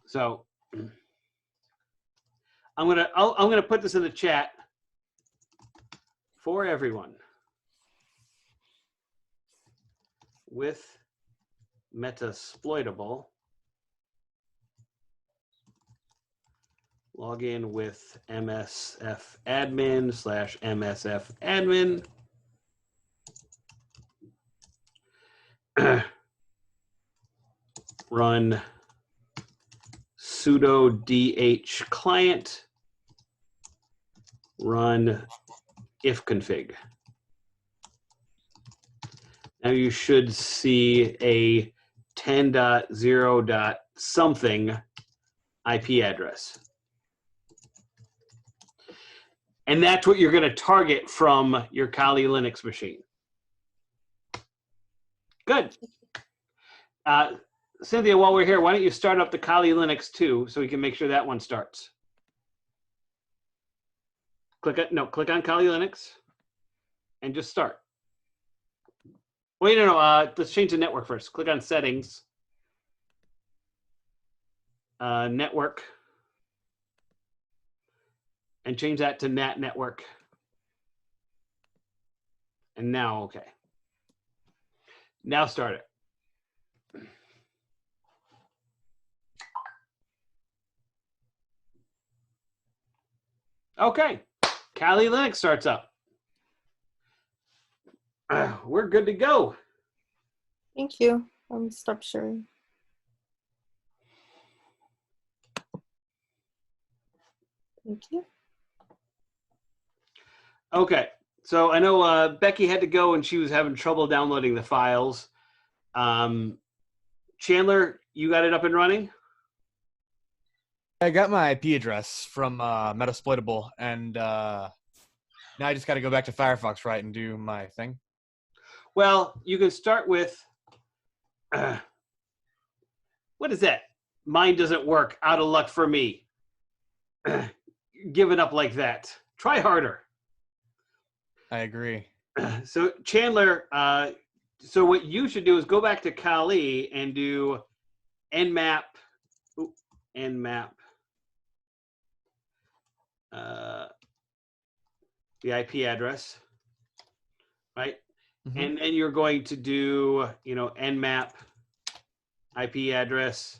[SPEAKER 1] So I'm gonna put this in the chat for everyone. With Metasploitable, log in with msfadmin/msfadmin. Run sudo dh client. Run ifconfig. Now you should see a 10.0. something IP address. And that's what you're going to target from your Kali Linux machine. Good. Cynthia, while we're here, why don't you start up the Kali Linux 2 so we can make sure that one starts. Click on Kali Linux and just start. Wait, no, let's change the network first. Click on settings, network, and change that to NatNetwork. And now, okay. Now start it. Okay, Kali Linux starts up. We're good to go.
[SPEAKER 7] thank you. Stop sharing. Thank you.
[SPEAKER 1] Okay, so I know Becky had to go and she was having trouble downloading the files. Chandler, you got it up and running?
[SPEAKER 2] I got my IP address from Metasploitable, and now I just got to go back to Firefox, right, and do my thing.
[SPEAKER 1] Well, you can start with, what is that? Mine doesn't work. Out of luck for me. Give it up like that. Try harder.
[SPEAKER 2] I agree.
[SPEAKER 1] So Chandler, so what you should do is go back to Kali and do Nmap, Nmap, the IP address, right?
[SPEAKER 2] Mm-hmm.
[SPEAKER 1] And then you're going to do, Nmap IP address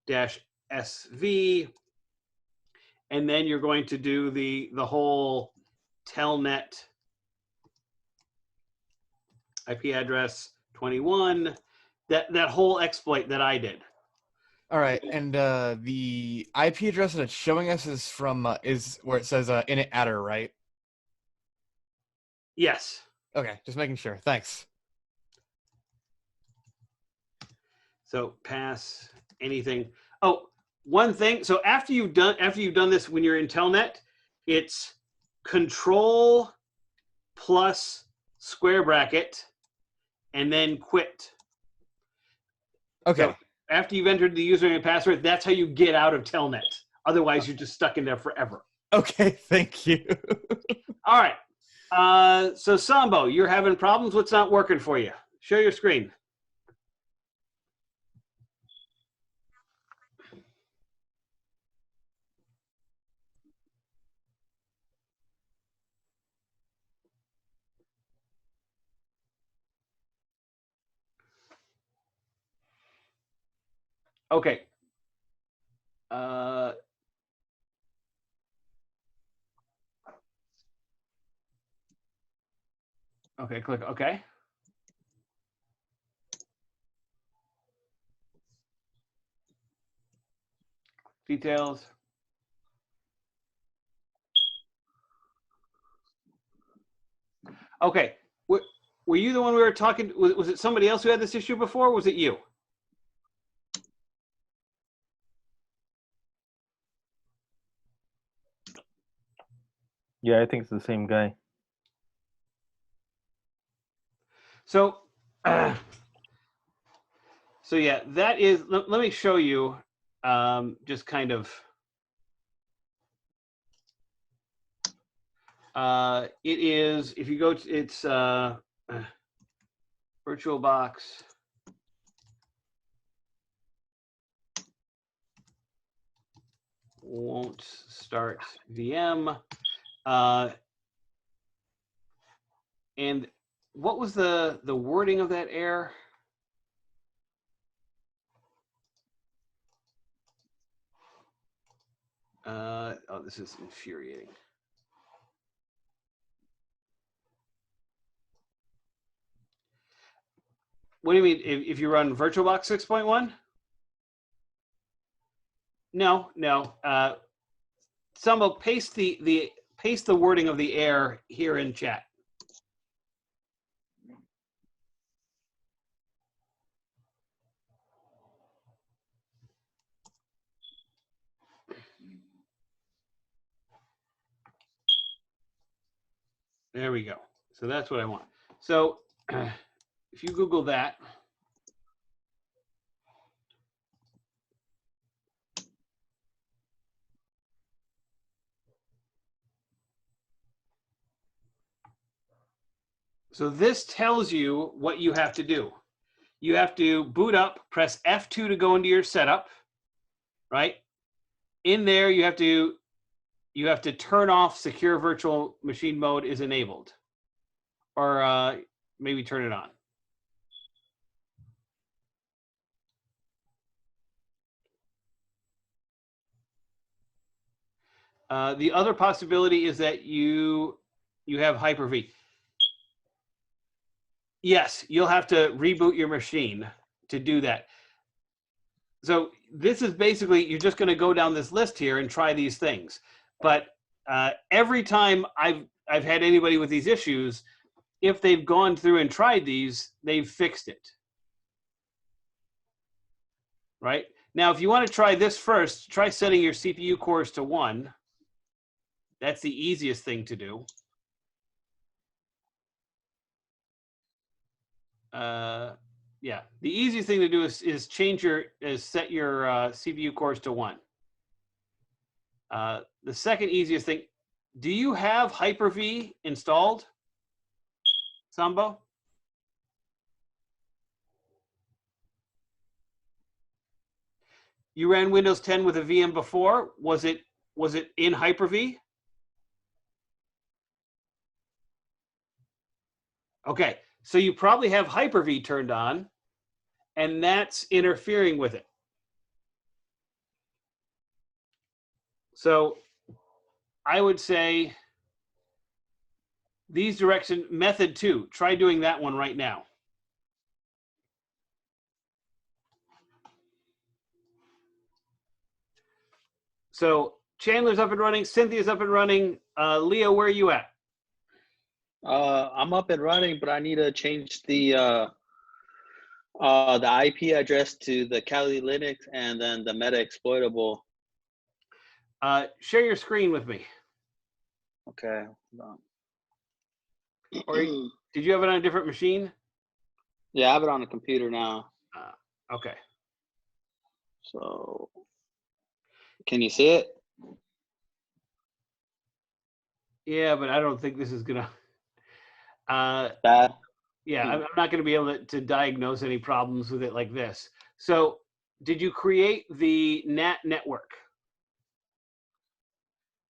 [SPEAKER 1] -SV, and then you're going to do the whole telnet IP address 21, that whole exploit that I did.
[SPEAKER 2] All right, and the IP address that it's showing us is from is where it says init adder, right?
[SPEAKER 1] Yes.
[SPEAKER 2] Okay, just making sure. Thanks.
[SPEAKER 1] So pass anything. Oh, one thing. So after you've done this, when you're in Telnet, it's control plus square bracket and then quit.
[SPEAKER 2] Okay.
[SPEAKER 1] So after you've entered the username and password, that's how you get out of Telnet. Otherwise, you're just stuck in there forever.
[SPEAKER 2] Okay, thank you.
[SPEAKER 1] All right. So Sambo, you're having problems. What's not working for you? Share your screen. Okay. Okay, click OK. Details. Okay. Were you the one we were talking? Was it somebody else who had this issue before? Or was it you?
[SPEAKER 6] Yeah, I think it's the same guy.
[SPEAKER 1] So, so yeah, that is. Let me show you. Just kind of. It is. If you go to it's VirtualBox. Won't start VM. And what was the wording of that error? Oh, this is infuriating. What do you mean? If you run VirtualBox 6.1? No. Sambo, paste the wording of the error here in chat. There we go. So that's what I want. So if you Google that. So this tells you what you have to do. You have to boot up, press F2 to go into your setup, right? In there, you have to turn off secure virtual machine mode is enabled, or maybe turn it on. The other possibility is that you have Hyper-V. Yes, you'll have to reboot your machine to do that. So this is basically, you're just going to go down this list here and try these things. But every time I've had anybody with these issues, if they've gone through and tried these, they've fixed it. Right? Now, if you want to try this first, try setting your CPU cores to 1. That's the easiest thing to do. Yeah, the easiest thing to do is set your CPU cores to 1. The second easiest thing, do you have Hyper-V installed, Sambo? You ran Windows 10 with a VM before. Was it in Hyper-V? Okay, so you probably have Hyper-V turned on, and that's interfering with it. So I would say these direction, method 2, try doing that one right now. So Chandler's up and running, Cynthia's up and running. Leo, where are you at?
[SPEAKER 4] I'm up and running, but I need to change the IP address to the Kali Linux and then the meta exploitable.
[SPEAKER 1] Share your screen with me.
[SPEAKER 4] Okay.
[SPEAKER 1] Or did you have it on a different machine?
[SPEAKER 4] Yeah, I have it on a computer now.
[SPEAKER 1] Okay.
[SPEAKER 4] So, can you see it?
[SPEAKER 1] Yeah, but I don't think this is gonna.
[SPEAKER 4] Bad.
[SPEAKER 1] Yeah, I'm not going to be able to diagnose any problems with it like this. So, did you create the NatNetwork?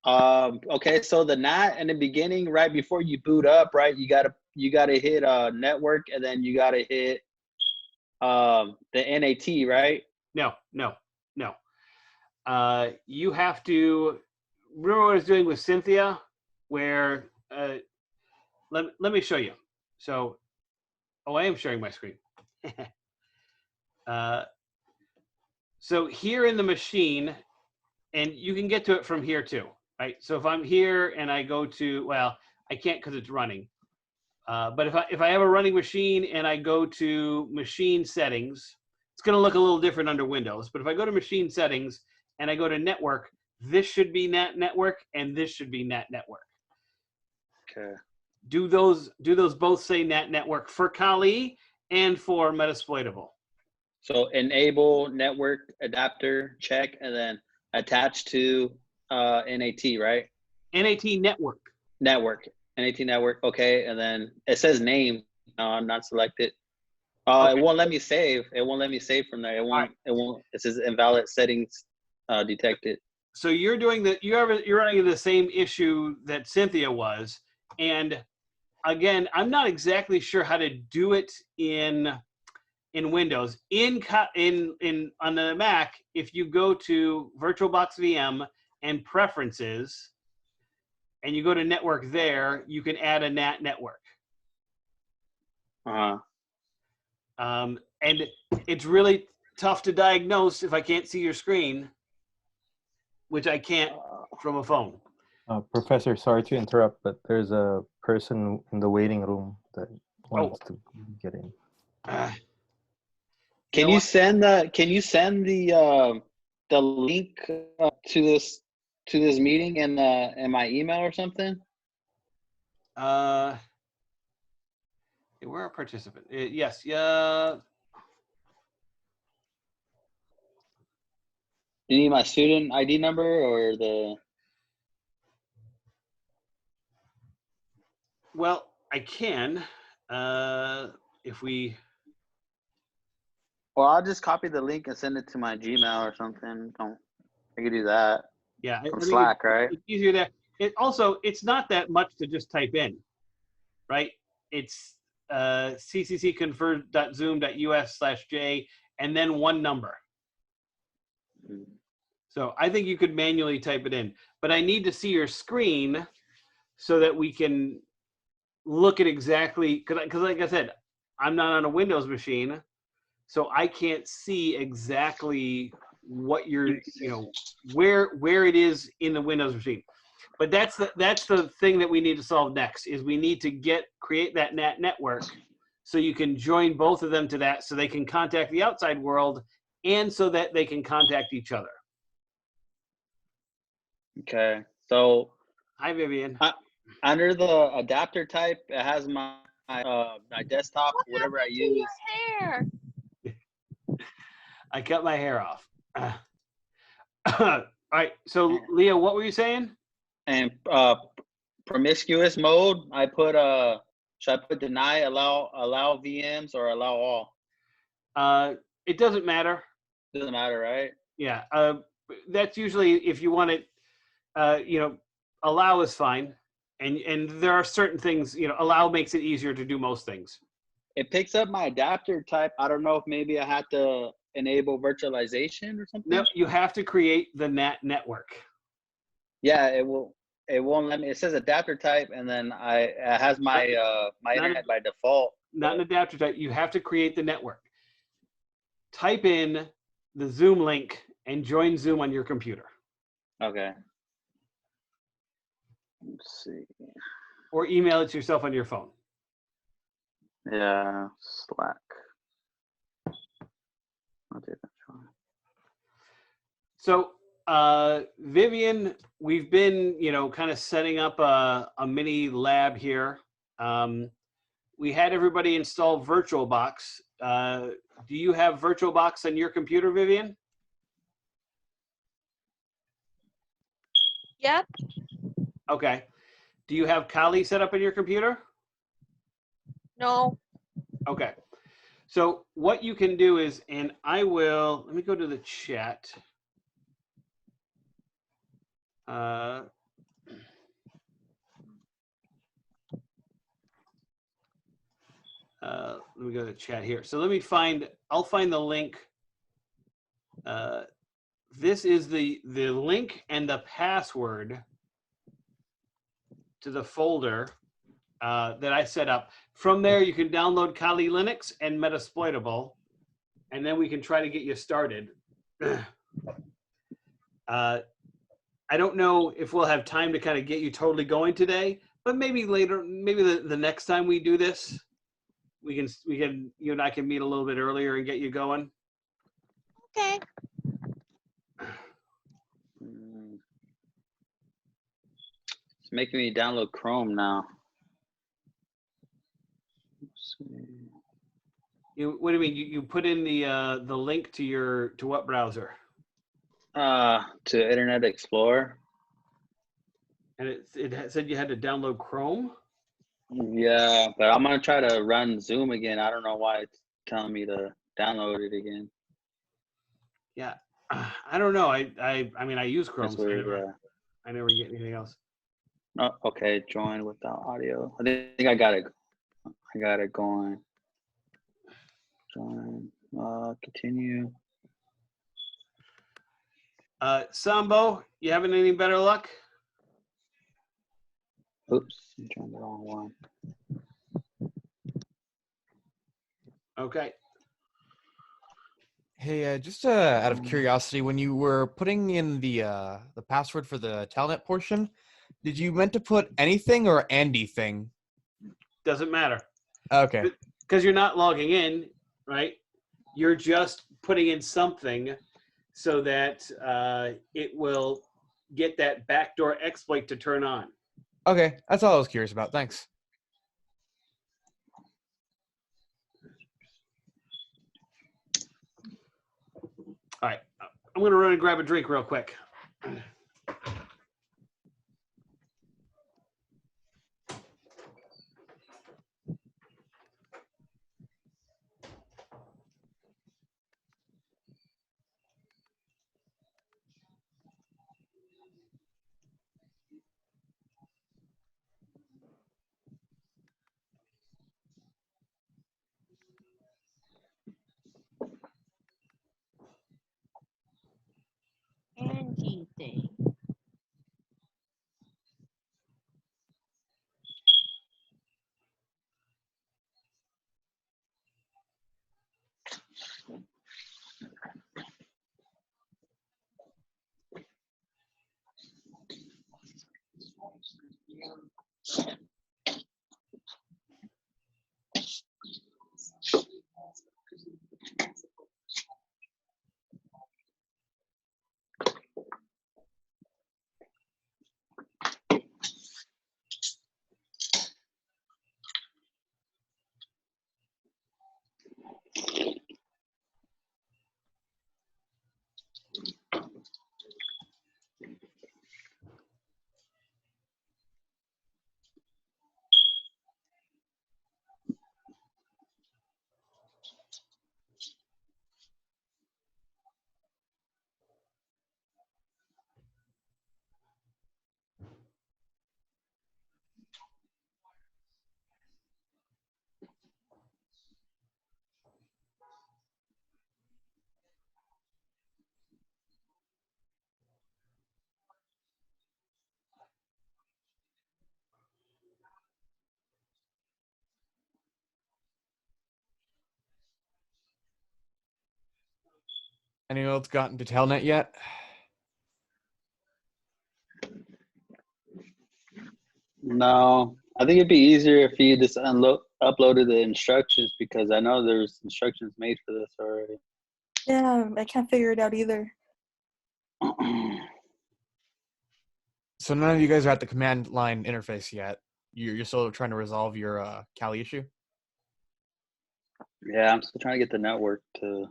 [SPEAKER 4] Okay, so the NAT in the beginning, right before you boot up, right, you gotta hit network, and then you gotta hit the NAT, right?
[SPEAKER 1] No. You have to remember what I was doing with Cynthia, where let me show you. So, oh, I am sharing my screen. So here in the machine, and you can get to it from here too, right? So if I'm here and I go to, well, I can't because it's running. But if I have a running machine and I go to machine settings, it's going to look a little different under Windows. But if I go to machine settings and I go to network, this should be NatNetwork and this should be NatNetwork.
[SPEAKER 4] Okay.
[SPEAKER 1] Do those both say NatNetwork for Kali and for Metasploitable?
[SPEAKER 4] So enable network adapter check and then attach to NAT, right?
[SPEAKER 1] NAT network.
[SPEAKER 4] Network. NAT network. Okay, and then it says name. No, I'm not selected.
[SPEAKER 1] Okay.
[SPEAKER 4] It won't let me save. It won't let me save from there. It won't. It won't. It says invalid settings detected.
[SPEAKER 1] So you're running the same issue that Cynthia was, and again, I'm not exactly sure how to do it in Windows. On the Mac, if you go to VirtualBox VM and Preferences, and you go to Network there, you can add a NAT network. And it's really tough to diagnose if I can't see your screen, which I can't from a phone.
[SPEAKER 6] Professor, sorry to interrupt, but there's a person in the waiting room that wants to get in.
[SPEAKER 4] Can you send the link to this meeting in my email or something?
[SPEAKER 1] Where are participants? Yes, yeah.
[SPEAKER 4] Do you need my student ID number or the?
[SPEAKER 1] Well, I can, if we.
[SPEAKER 4] Or I'll just copy the link and send it to my Gmail or something. I could do that.
[SPEAKER 1] Yeah,
[SPEAKER 4] from Slack, right?
[SPEAKER 1] It's easier that. It's not that much to just type in, right? It's cccconfer.zoom.us/j and then one number. So I think you could manually type it in, but I need to see your screen so that we can look at exactly, because like I said, I'm not on a Windows machine, so I can't see exactly what you're, where it is in the Windows machine. But that's the thing that we need to solve next, is we need to create that NAT network so you can join both of them to that, so they can contact the outside world and so that they can contact each other.
[SPEAKER 4] Okay, so
[SPEAKER 1] hi Vivian.
[SPEAKER 4] Under the adapter type, it has my desktop, whatever I use.
[SPEAKER 7] Hair?
[SPEAKER 1] I cut my hair off. All right, so Leah, what were you saying?
[SPEAKER 4] And promiscuous mode, I put should I put deny, allow VMs, or allow all?
[SPEAKER 1] It doesn't matter.
[SPEAKER 4] Doesn't matter, right?
[SPEAKER 1] Yeah, that's usually if you want it. Allow is fine, and there are certain things. Allow makes it easier to do most things.
[SPEAKER 4] It picks up my adapter type. I don't know if maybe I had to enable virtualization or something.
[SPEAKER 1] No, you have to create the NAT network.
[SPEAKER 4] Yeah, it will. It won't let me. It says adapter type, and then it has my my internet by default.
[SPEAKER 1] Not an adapter type. You have to create the network. Type in the Zoom link and join Zoom on your computer.
[SPEAKER 4] Okay. Let's see.
[SPEAKER 1] or email it to yourself on your phone.
[SPEAKER 4] Yeah, Slack. I'll do that.
[SPEAKER 1] So, Vivian, we've been, kind of setting up a mini lab here. We had everybody install Virtualbox. Do you have Virtualbox on your computer, Vivian?
[SPEAKER 8] Yep.
[SPEAKER 1] Okay. Do you have Kali set up on your computer?
[SPEAKER 8] No.
[SPEAKER 1] Okay. So what you can do is, and let me go to the chat. Let me go to the chat here. So I'll find the link. This is the link and the password to the folder that I set up. From there, you can download Kali Linux and Metasploitable, and then we can try to get you started. I don't know if we'll have time to kind of get you totally going today, but maybe later, maybe the next time we do this, we can you and I can meet a little bit earlier and get you going.
[SPEAKER 8] Okay.
[SPEAKER 4] It's making me download Chrome now. Let's see.
[SPEAKER 1] What do you mean? You put in the link to what browser?
[SPEAKER 4] To Internet Explorer.
[SPEAKER 1] And it said you had to download Chrome?
[SPEAKER 4] Yeah, but I'm gonna try to run Zoom again. I don't know why it's telling me to download it again.
[SPEAKER 1] Yeah, I don't know. I mean, I use Chrome.
[SPEAKER 4] That's weird,
[SPEAKER 1] so I never get anything else.
[SPEAKER 4] Oh, okay, join without audio. I think I got it. I got it going. Join. Continue.
[SPEAKER 1] Sambo, you having any better luck?
[SPEAKER 4] Oops, I joined the wrong one.
[SPEAKER 1] Okay.
[SPEAKER 2] Hey, just out of curiosity, when you were putting in the password for the telnet portion, did you meant to put anything or anything?
[SPEAKER 1] Doesn't matter.
[SPEAKER 2] Okay.
[SPEAKER 1] Because you're not logging in, right? You're just putting in something so that it will get that backdoor exploit to turn on.
[SPEAKER 2] Okay, that's all I was curious about. Thanks.
[SPEAKER 1] All right, I'm going to run and grab a drink real quick.
[SPEAKER 8] Angie thing.
[SPEAKER 2] Anyone else gotten to telnet yet?
[SPEAKER 4] No, I think it'd be easier if you just uploaded the instructions, because I know there's instructions made for this already.
[SPEAKER 7] Yeah, I can't figure it out either.
[SPEAKER 2] So none of you guys are at the command line interface yet. You're still trying to resolve your Kali issue?
[SPEAKER 4] Yeah, I'm still trying to get the network to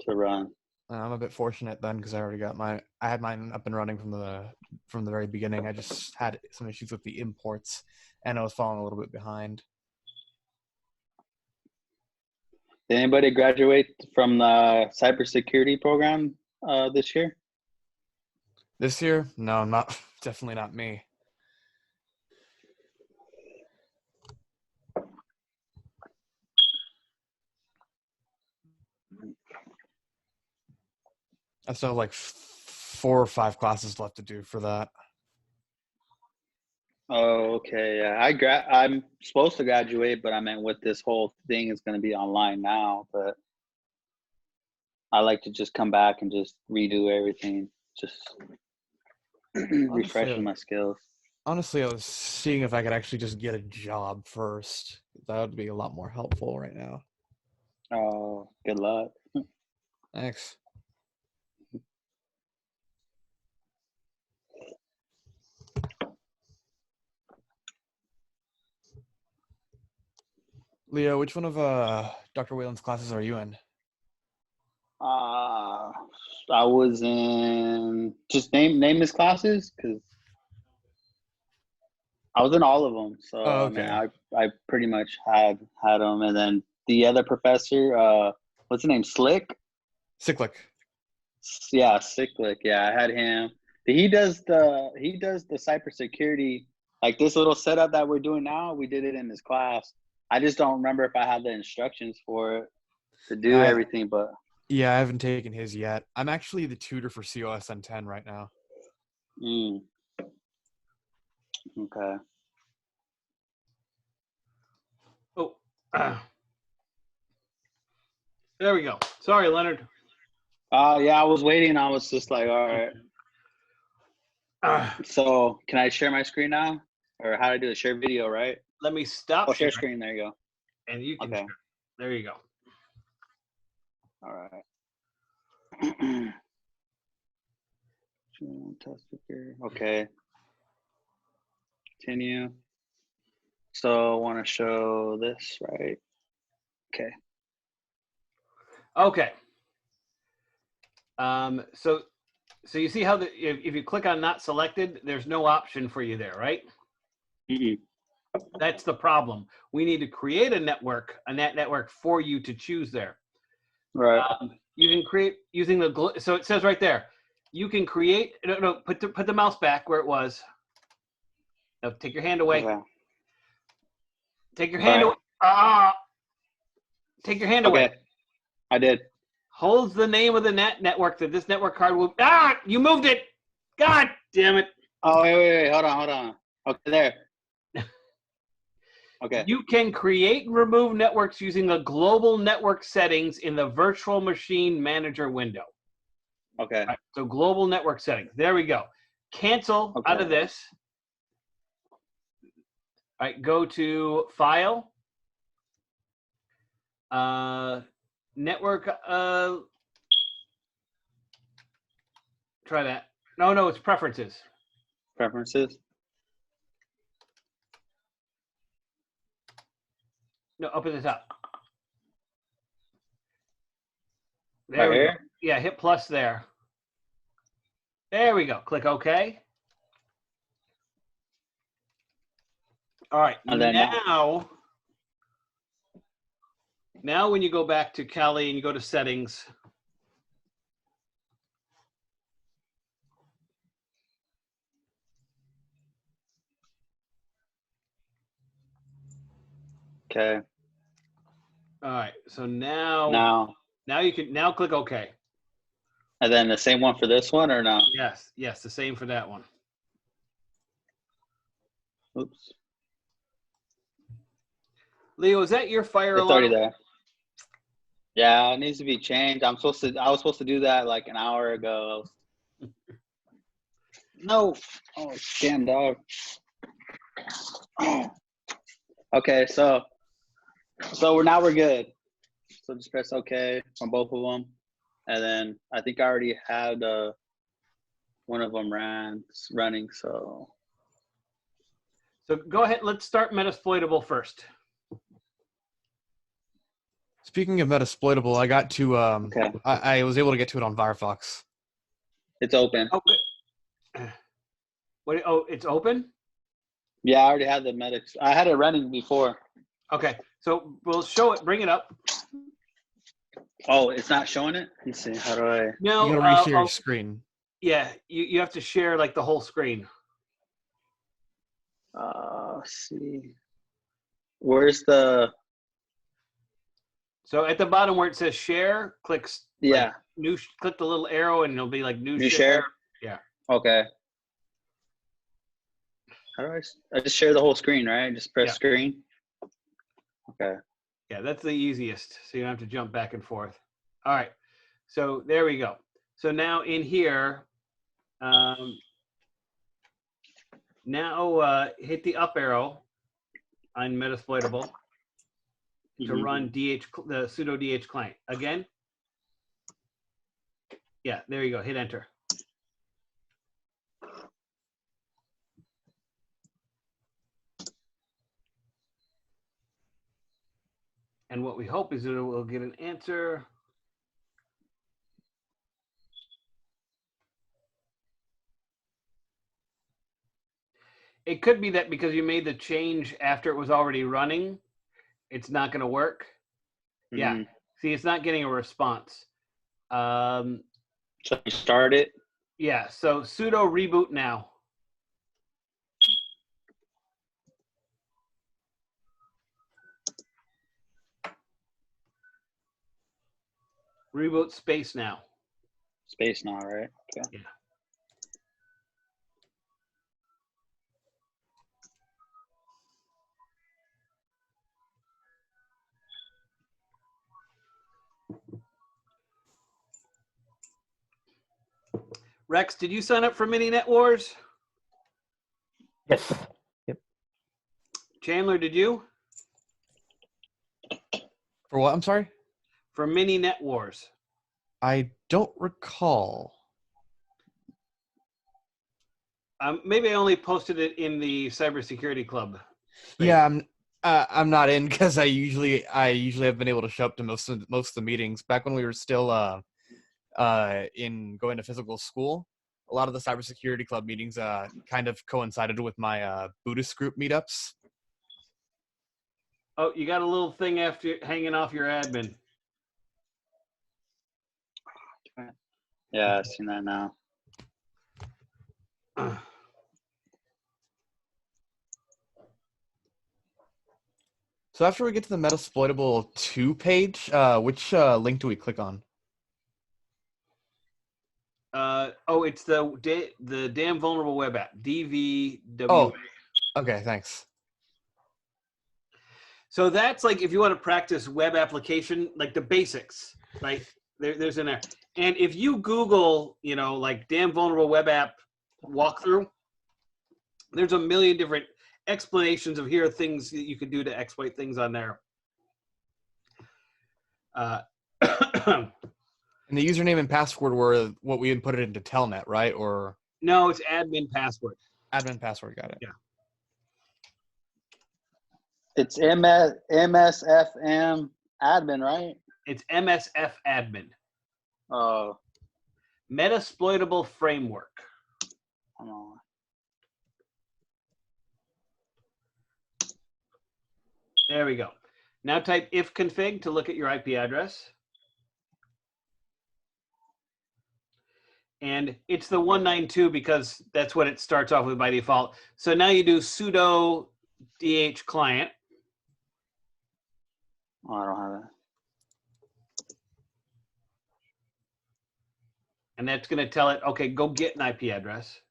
[SPEAKER 4] run.
[SPEAKER 2] I'm a bit fortunate then, because I already got I had mine up and running from the very beginning. I just had some issues with the imports, and I was falling a little bit behind.
[SPEAKER 4] Did anybody graduate from the cybersecurity program this year?
[SPEAKER 2] This year? No, not definitely not me. I still have like 4 or 5 classes left to do for that.
[SPEAKER 4] Oh, okay. Yeah, I'm supposed to graduate, but I meant with this whole thing is going to be online now. But I like to just come back and just redo everything, just refreshing my skills.
[SPEAKER 2] Honestly, I was seeing if I could actually just get a job first. That would be a lot more helpful right now.
[SPEAKER 4] Oh, good luck.
[SPEAKER 2] Thanks. Leo, which one of Dr. Whalen's classes are you in?
[SPEAKER 4] I was in, just name his classes, because I was in all of them. So
[SPEAKER 2] okay.
[SPEAKER 4] I mean, I pretty much had them. And then the other professor, what's his name? Cyclic. Yeah, Cyclic. Yeah, I had him. He does the cybersecurity, like this little setup that we're doing now. We did it in his class. I just don't remember if I had the instructions for it to do everything. But
[SPEAKER 2] yeah, I haven't taken his yet. I'm actually the tutor for COSN 10 right now.
[SPEAKER 4] Okay.
[SPEAKER 1] Oh, there we go. Sorry, Leonard.
[SPEAKER 4] Yeah, I was waiting. I was just like, all right. So can I share my screen now? Or how do I do it? Share video, right?
[SPEAKER 1] Let me stop.
[SPEAKER 4] Oh, share screen. There you go.
[SPEAKER 1] And you can share. There you go.
[SPEAKER 4] All right. Okay. Continue. So I want to show this, right? Okay.
[SPEAKER 1] Okay. So you see how if you click on not selected, there's no option for you there, right? That's the problem. We need to create a network, a NatNetwork for you to choose there.
[SPEAKER 4] Right.
[SPEAKER 1] You can create using the, so it says right there, you can create, no, put the mouse back where it was. No, take your hand away.
[SPEAKER 4] Okay.
[SPEAKER 1] Take your hand away. Take your hand away.
[SPEAKER 4] I did.
[SPEAKER 1] Holds the name of the NatNetwork that this network card will, you moved it. God damn it.
[SPEAKER 4] Oh, wait, hold on. Okay, there. Okay.
[SPEAKER 1] You can create and remove networks using the global network settings in the virtual machine manager window.
[SPEAKER 4] Okay.
[SPEAKER 1] Right, so global network settings. There we go. Cancel out of this. All right, go to File. Network. Try that. No, it's Preferences.
[SPEAKER 4] Preferences.
[SPEAKER 1] No, up at the top. There we go. Yeah, hit plus there. There we go. Click OK. All right. And then now when you go back to Kali and you go to Settings,
[SPEAKER 4] okay.
[SPEAKER 1] All right. So now you can click OK.
[SPEAKER 4] And then the same one for this one or no?
[SPEAKER 1] Yes, the same for that one.
[SPEAKER 4] Oops.
[SPEAKER 1] Leo, is that your fire alarm?
[SPEAKER 4] It's already there. Yeah, it needs to be changed. I was supposed to do that like an hour ago. No. Oh, damn dog. Okay, so now we're good. So just press OK on both of them, and then I think I already had one of them running. So
[SPEAKER 1] go ahead. Let's start Metasploitable first.
[SPEAKER 2] Speaking of Metasploitable, I got to
[SPEAKER 4] okay,
[SPEAKER 2] I was able to get to it on Firefox.
[SPEAKER 4] it's open.
[SPEAKER 1] Oh, good. What? Oh, it's open.
[SPEAKER 4] Yeah, I already had the medics. I had it running before.
[SPEAKER 1] Okay, so we'll show it. Bring it up.
[SPEAKER 4] Oh, it's not showing it? Let's see. How do I?
[SPEAKER 1] No,
[SPEAKER 2] You gotta reshare your screen.
[SPEAKER 1] Yeah, you have to share like the whole screen.
[SPEAKER 4] See. Where's the?
[SPEAKER 1] So at the bottom where it says share, click
[SPEAKER 4] Yeah.
[SPEAKER 1] click the little arrow and it'll be like new
[SPEAKER 4] share.
[SPEAKER 1] Yeah.
[SPEAKER 4] Okay. How do I just share the whole screen, right? Just press screen. Okay.
[SPEAKER 1] Yeah, that's the easiest. So you don't have to jump back and forth. All right. So there we go. So now in here, now hit the up arrow on Metasploitable to run the sudo DH client. Again. Yeah, there you go. Hit enter. And what we hope is that it will get an answer. It could be that because you made the change after it was already running, it's not going to work. Yeah. See, it's not getting a response.
[SPEAKER 4] So you start it?
[SPEAKER 1] Yeah. So sudo reboot now. Reboot space now.
[SPEAKER 4] Space now, right? Okay.
[SPEAKER 1] Yeah. Rex, did you sign up for Mini-Net Wars?
[SPEAKER 6] Yes. Yep.
[SPEAKER 1] Chandler, did you?
[SPEAKER 2] For what? I'm sorry?
[SPEAKER 1] For Mini-Net Wars.
[SPEAKER 2] I don't recall.
[SPEAKER 1] Maybe I only posted it in the cybersecurity club. Space.
[SPEAKER 2] Yeah, I'm not in because I usually have been able to show up to most of the meetings. Back when we were still in going to physical school, a lot of the cybersecurity club meetings kind of coincided with my Buddhist group meetups.
[SPEAKER 1] Oh, you got a little thing after hanging off your admin.
[SPEAKER 4] Yeah, I've seen that now.
[SPEAKER 2] So after we get to the Metasploitable 2 page, which link do we click on?
[SPEAKER 1] Oh, it's the damn vulnerable web app, DVWA.
[SPEAKER 2] Oh, okay, thanks.
[SPEAKER 1] So that's like if you want to practice web application, like the basics, right? There's in there. And if you Google, like damn vulnerable web app walkthrough, there's a million different explanations of here are things that you can do to exploit things on there.
[SPEAKER 2] And the username and password were what we inputted into Telnet, right? Or
[SPEAKER 1] no, it's admin password.
[SPEAKER 2] Admin password, got it.
[SPEAKER 1] Yeah.
[SPEAKER 4] It's MSFM admin, right?
[SPEAKER 1] It's MSF admin.
[SPEAKER 4] Oh.
[SPEAKER 1] Metasploitable framework.
[SPEAKER 4] Hold on.
[SPEAKER 1] There we go. Now type ifconfig to look at your IP address. And it's the 192 because that's what it starts off with by default. So now you do sudo DH client.
[SPEAKER 4] Oh, I don't have it.
[SPEAKER 1] And that's going to tell it, okay, go get an IP address.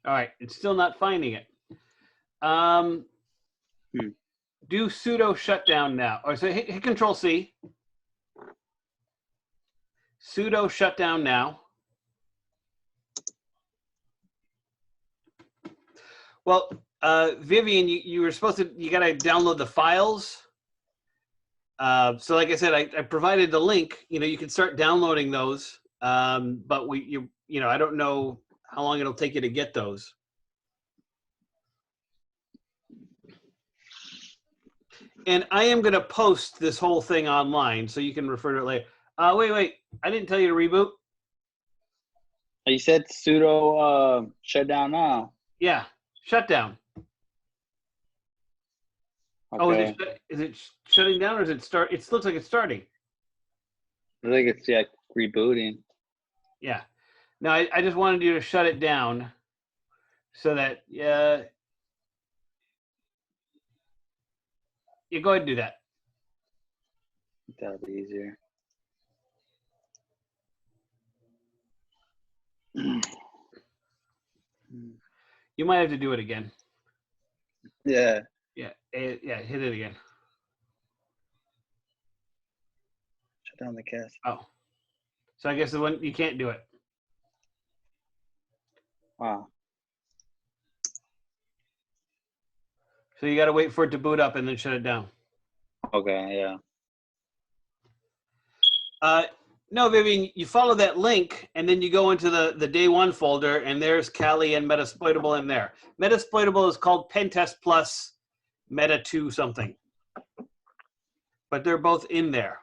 [SPEAKER 1] All right, it's still not finding it. Do sudo shutdown now. Or so hit Control C. Sudo shutdown now. Well, Vivian, you were supposed to, you got to download the files. So like I said, I provided the link. You can start downloading those. But I don't know how long it'll take you to get those. And I am going to post this whole thing online so you can refer to it later. Wait. I didn't tell you to reboot.
[SPEAKER 4] You said sudo shutdown now.
[SPEAKER 1] Yeah, shutdown.
[SPEAKER 4] Okay.
[SPEAKER 1] Oh, is it shutting down or is it start? It looks like it's starting.
[SPEAKER 4] I think it's rebooting.
[SPEAKER 1] Yeah. No, I just wanted you to shut it down so that you go ahead and do that.
[SPEAKER 4] That'll be easier.
[SPEAKER 1] You might have to do it again.
[SPEAKER 4] Yeah.
[SPEAKER 1] Yeah, hit it again.
[SPEAKER 4] Shut down the cast.
[SPEAKER 1] Oh. So I guess the one you can't do it.
[SPEAKER 4] Wow.
[SPEAKER 1] So you got to wait for it to boot up and then shut it down.
[SPEAKER 4] Okay, yeah.
[SPEAKER 1] No, Vivian, you follow that link and then you go into the day one folder and there's Kali and Metasploitable in there. Metasploitable is called Pentest Plus Meta 2 something. But they're both in there.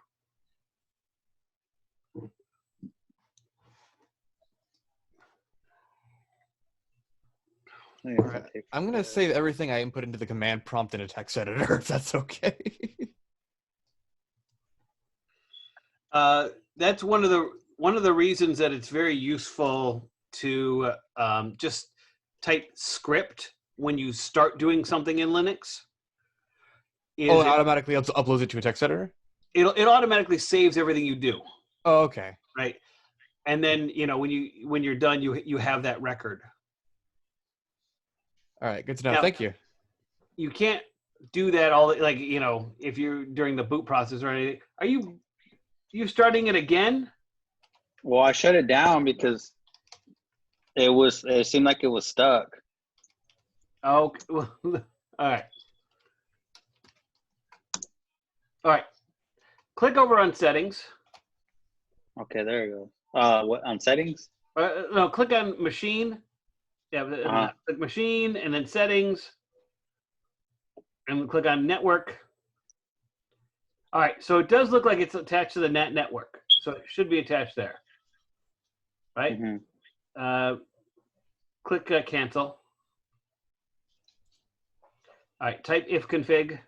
[SPEAKER 2] Right. I'm going to save everything I input into the command prompt in a text editor, if that's okay.
[SPEAKER 1] That's one of the reasons that it's very useful to just type script when you start doing something in Linux.
[SPEAKER 2] It automatically uploads it to a text editor?
[SPEAKER 1] It automatically saves everything you do.
[SPEAKER 2] Oh, okay.
[SPEAKER 1] Right. And then, when you're done, you have that record.
[SPEAKER 2] All right, good to know. Now, thank you.
[SPEAKER 1] You can't do that if you're during the boot process or anything. Are you starting it again?
[SPEAKER 4] Well, I shut it down because it seemed like it was stuck.
[SPEAKER 1] Okay. Well, all right. All right. Click over on settings.
[SPEAKER 4] Okay, there you go. What on settings?
[SPEAKER 1] No, click on machine. Yeah, click machine and then settings. And click on network. All right, so it does look like it's attached to the NatNetwork. So it should be attached there. Right? Mm-hmm. Click cancel. All right, type ifconfig.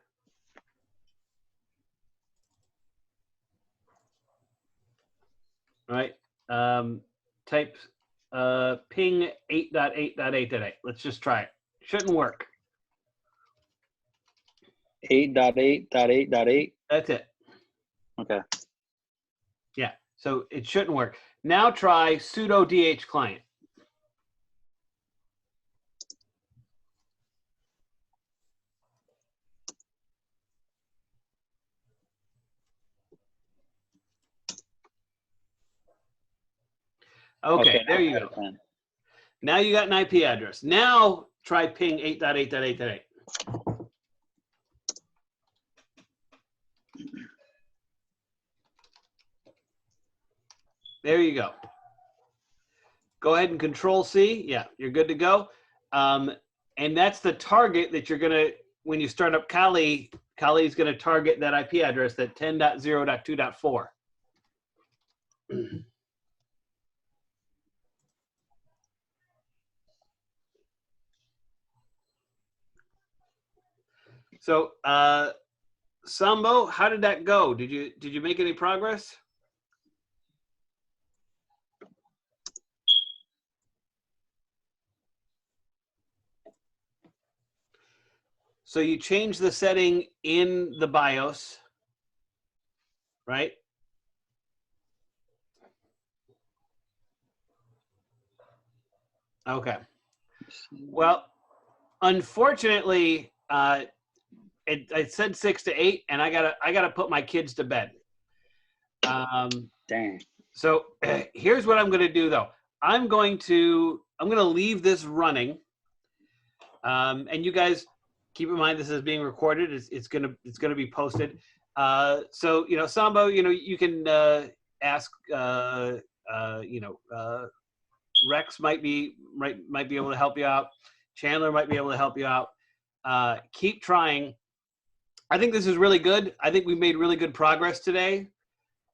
[SPEAKER 1] All right, type ping 8.8.8.8. Let's just try it. Shouldn't work.
[SPEAKER 4] 8.8.8.8.
[SPEAKER 1] That's it.
[SPEAKER 4] Okay.
[SPEAKER 1] Yeah, so it shouldn't work. Now try sudo dh client. Okay, there you go. Now you got an IP address. Now try ping 8.8.8.8. There you go. Go ahead and Control C. Yeah, you're good to go. And that's the target that you're gonna, when you start up Kali, Kali is gonna target that IP address, that 10.0.2.4. So, Sambo, how did that go? Did you make any progress? So you change the setting in the BIOS, right? Okay. Well, unfortunately, it said 6 to 8, and I gotta put my kids to bed.
[SPEAKER 4] Dang.
[SPEAKER 1] So here's what I'm gonna do though. I'm gonna leave this running, and you guys keep in mind this is being recorded. It's gonna be posted. So Sambo, you can ask. Rex might be able to help you out. Chandler might be able to help you out. Keep trying. I think this is really good. I think we made really good progress today.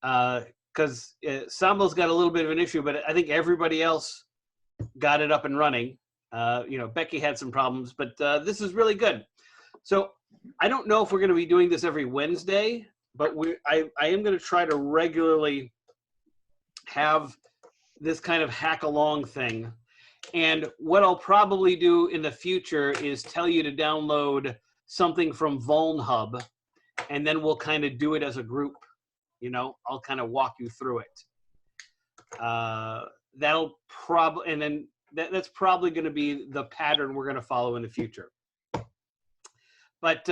[SPEAKER 1] Because Sambo's got a little bit of an issue, but I think everybody else got it up and running. Becky had some problems, but this is really good. So I don't know if we're going to be doing this every Wednesday, but I am going to try to regularly have this kind of hack along thing. And what I'll probably do in the future is tell you to download something from VulnHub, and then we'll kind of do it as a group. I'll kind of walk you through it. That'll probably, and then that's probably going to be the pattern we're going to follow in the future. But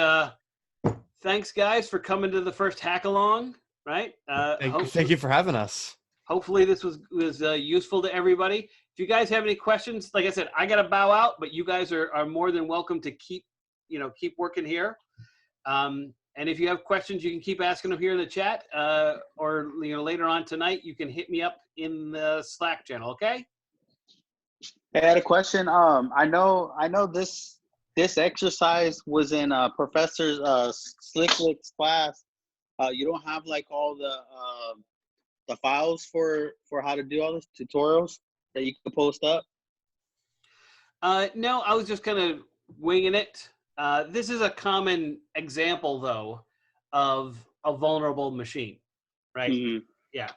[SPEAKER 1] thanks, guys, for coming to the first hack along. Right?
[SPEAKER 2] Thank you for having us.
[SPEAKER 1] Hopefully this was useful to everybody. If you guys have any questions, like I said, I got to bow out, but you guys are more than welcome to keep working here. And if you have questions, you can keep asking them here in the chat, or later on tonight, you can hit me up in the Slack channel. Okay?
[SPEAKER 4] Hey, I had a question. I know this exercise was in Professor Slicklick's class. You don't have like all the files for how to do all this tutorials that you can post up?
[SPEAKER 1] No, I was just kind of winging it. This is a common example, though, of a vulnerable machine, right?
[SPEAKER 4] Mm-hmm.
[SPEAKER 1] Yeah.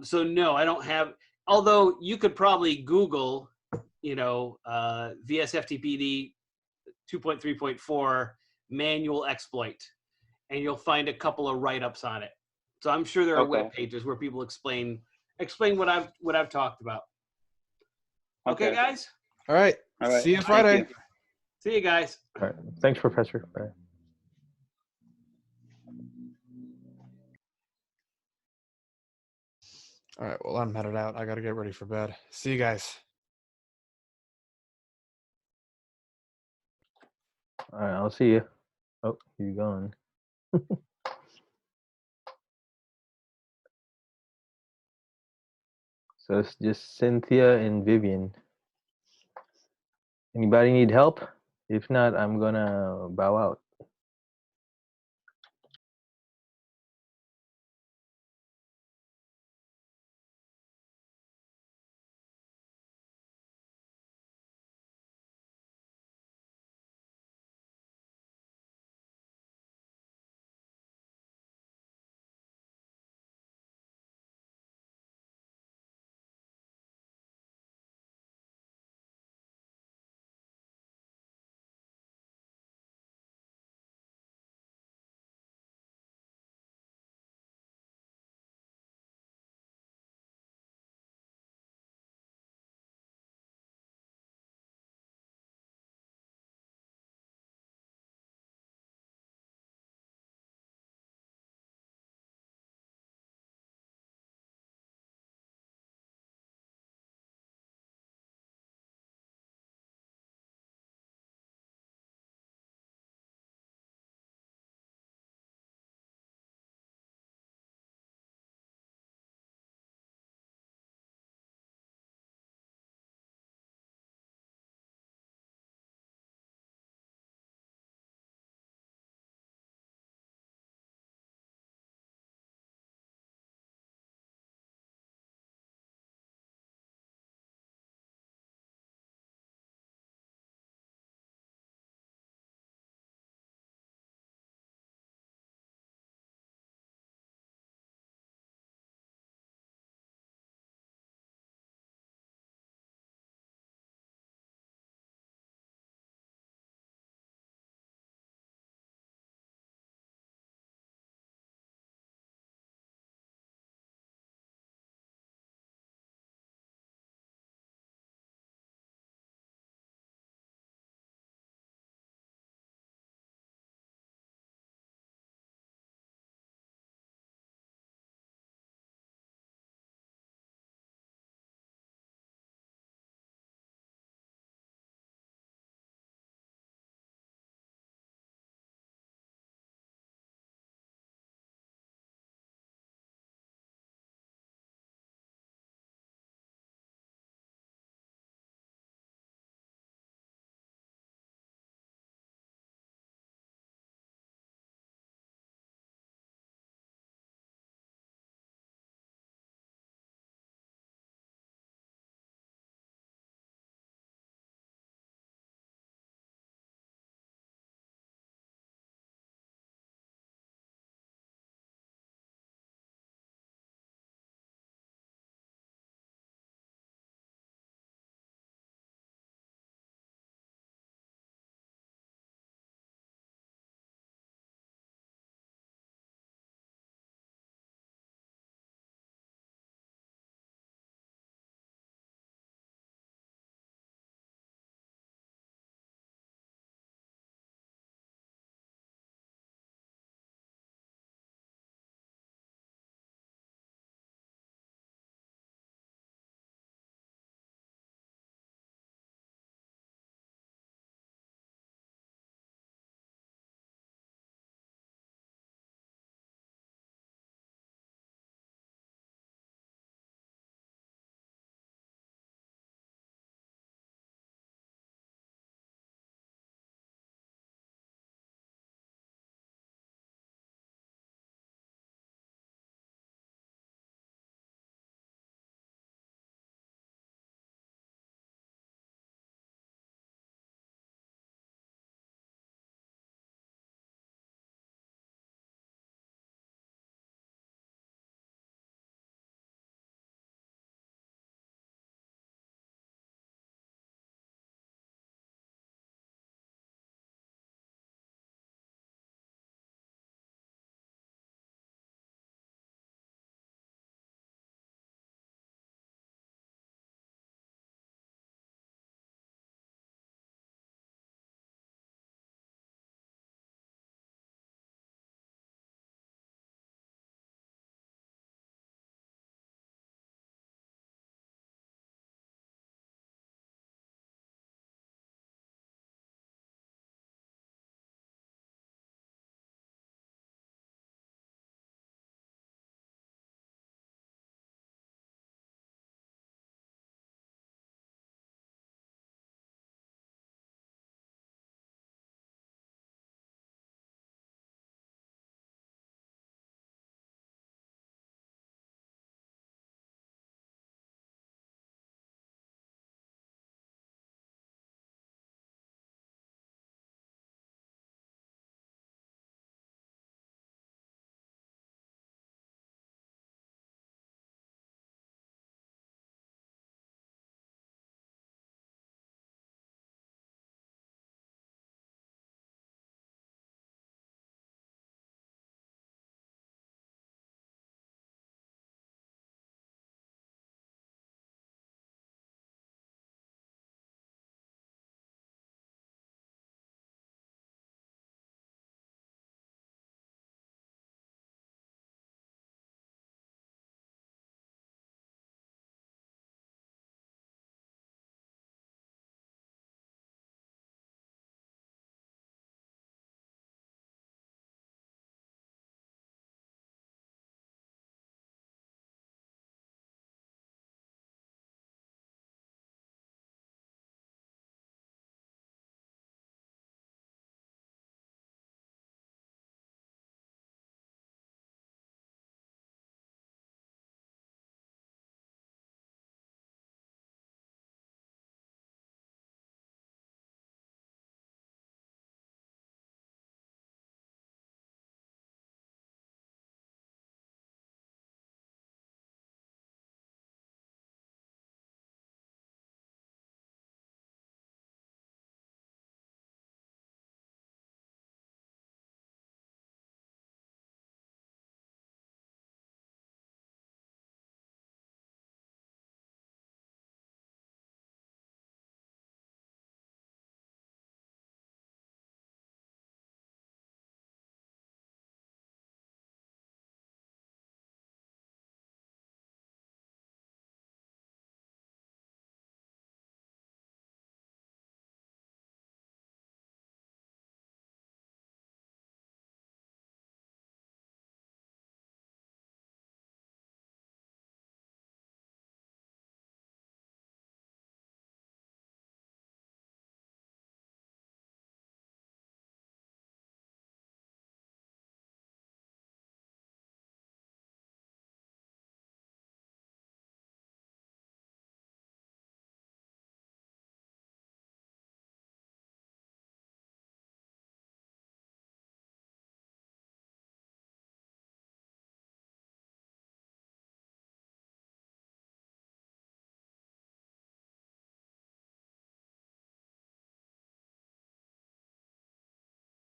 [SPEAKER 1] So no, I don't have. Although you could probably Google, VSFTPD 2.3.4 manual exploit, and you'll find a couple of write-ups on it. So I'm sure there are web pages where people explain what I've talked about. Okay, guys.
[SPEAKER 2] All right. See you Friday.
[SPEAKER 4] You.
[SPEAKER 1] See you guys.
[SPEAKER 6] All right. Thanks, Professor. Bye.
[SPEAKER 2] All right. Well, I'm headed out. I got to get ready for bed. See you guys.
[SPEAKER 6] All right. I'll see you. Oh, you're gone. So it's just Cynthia and Vivian. Anybody need help? If not, I'm gonna bow out.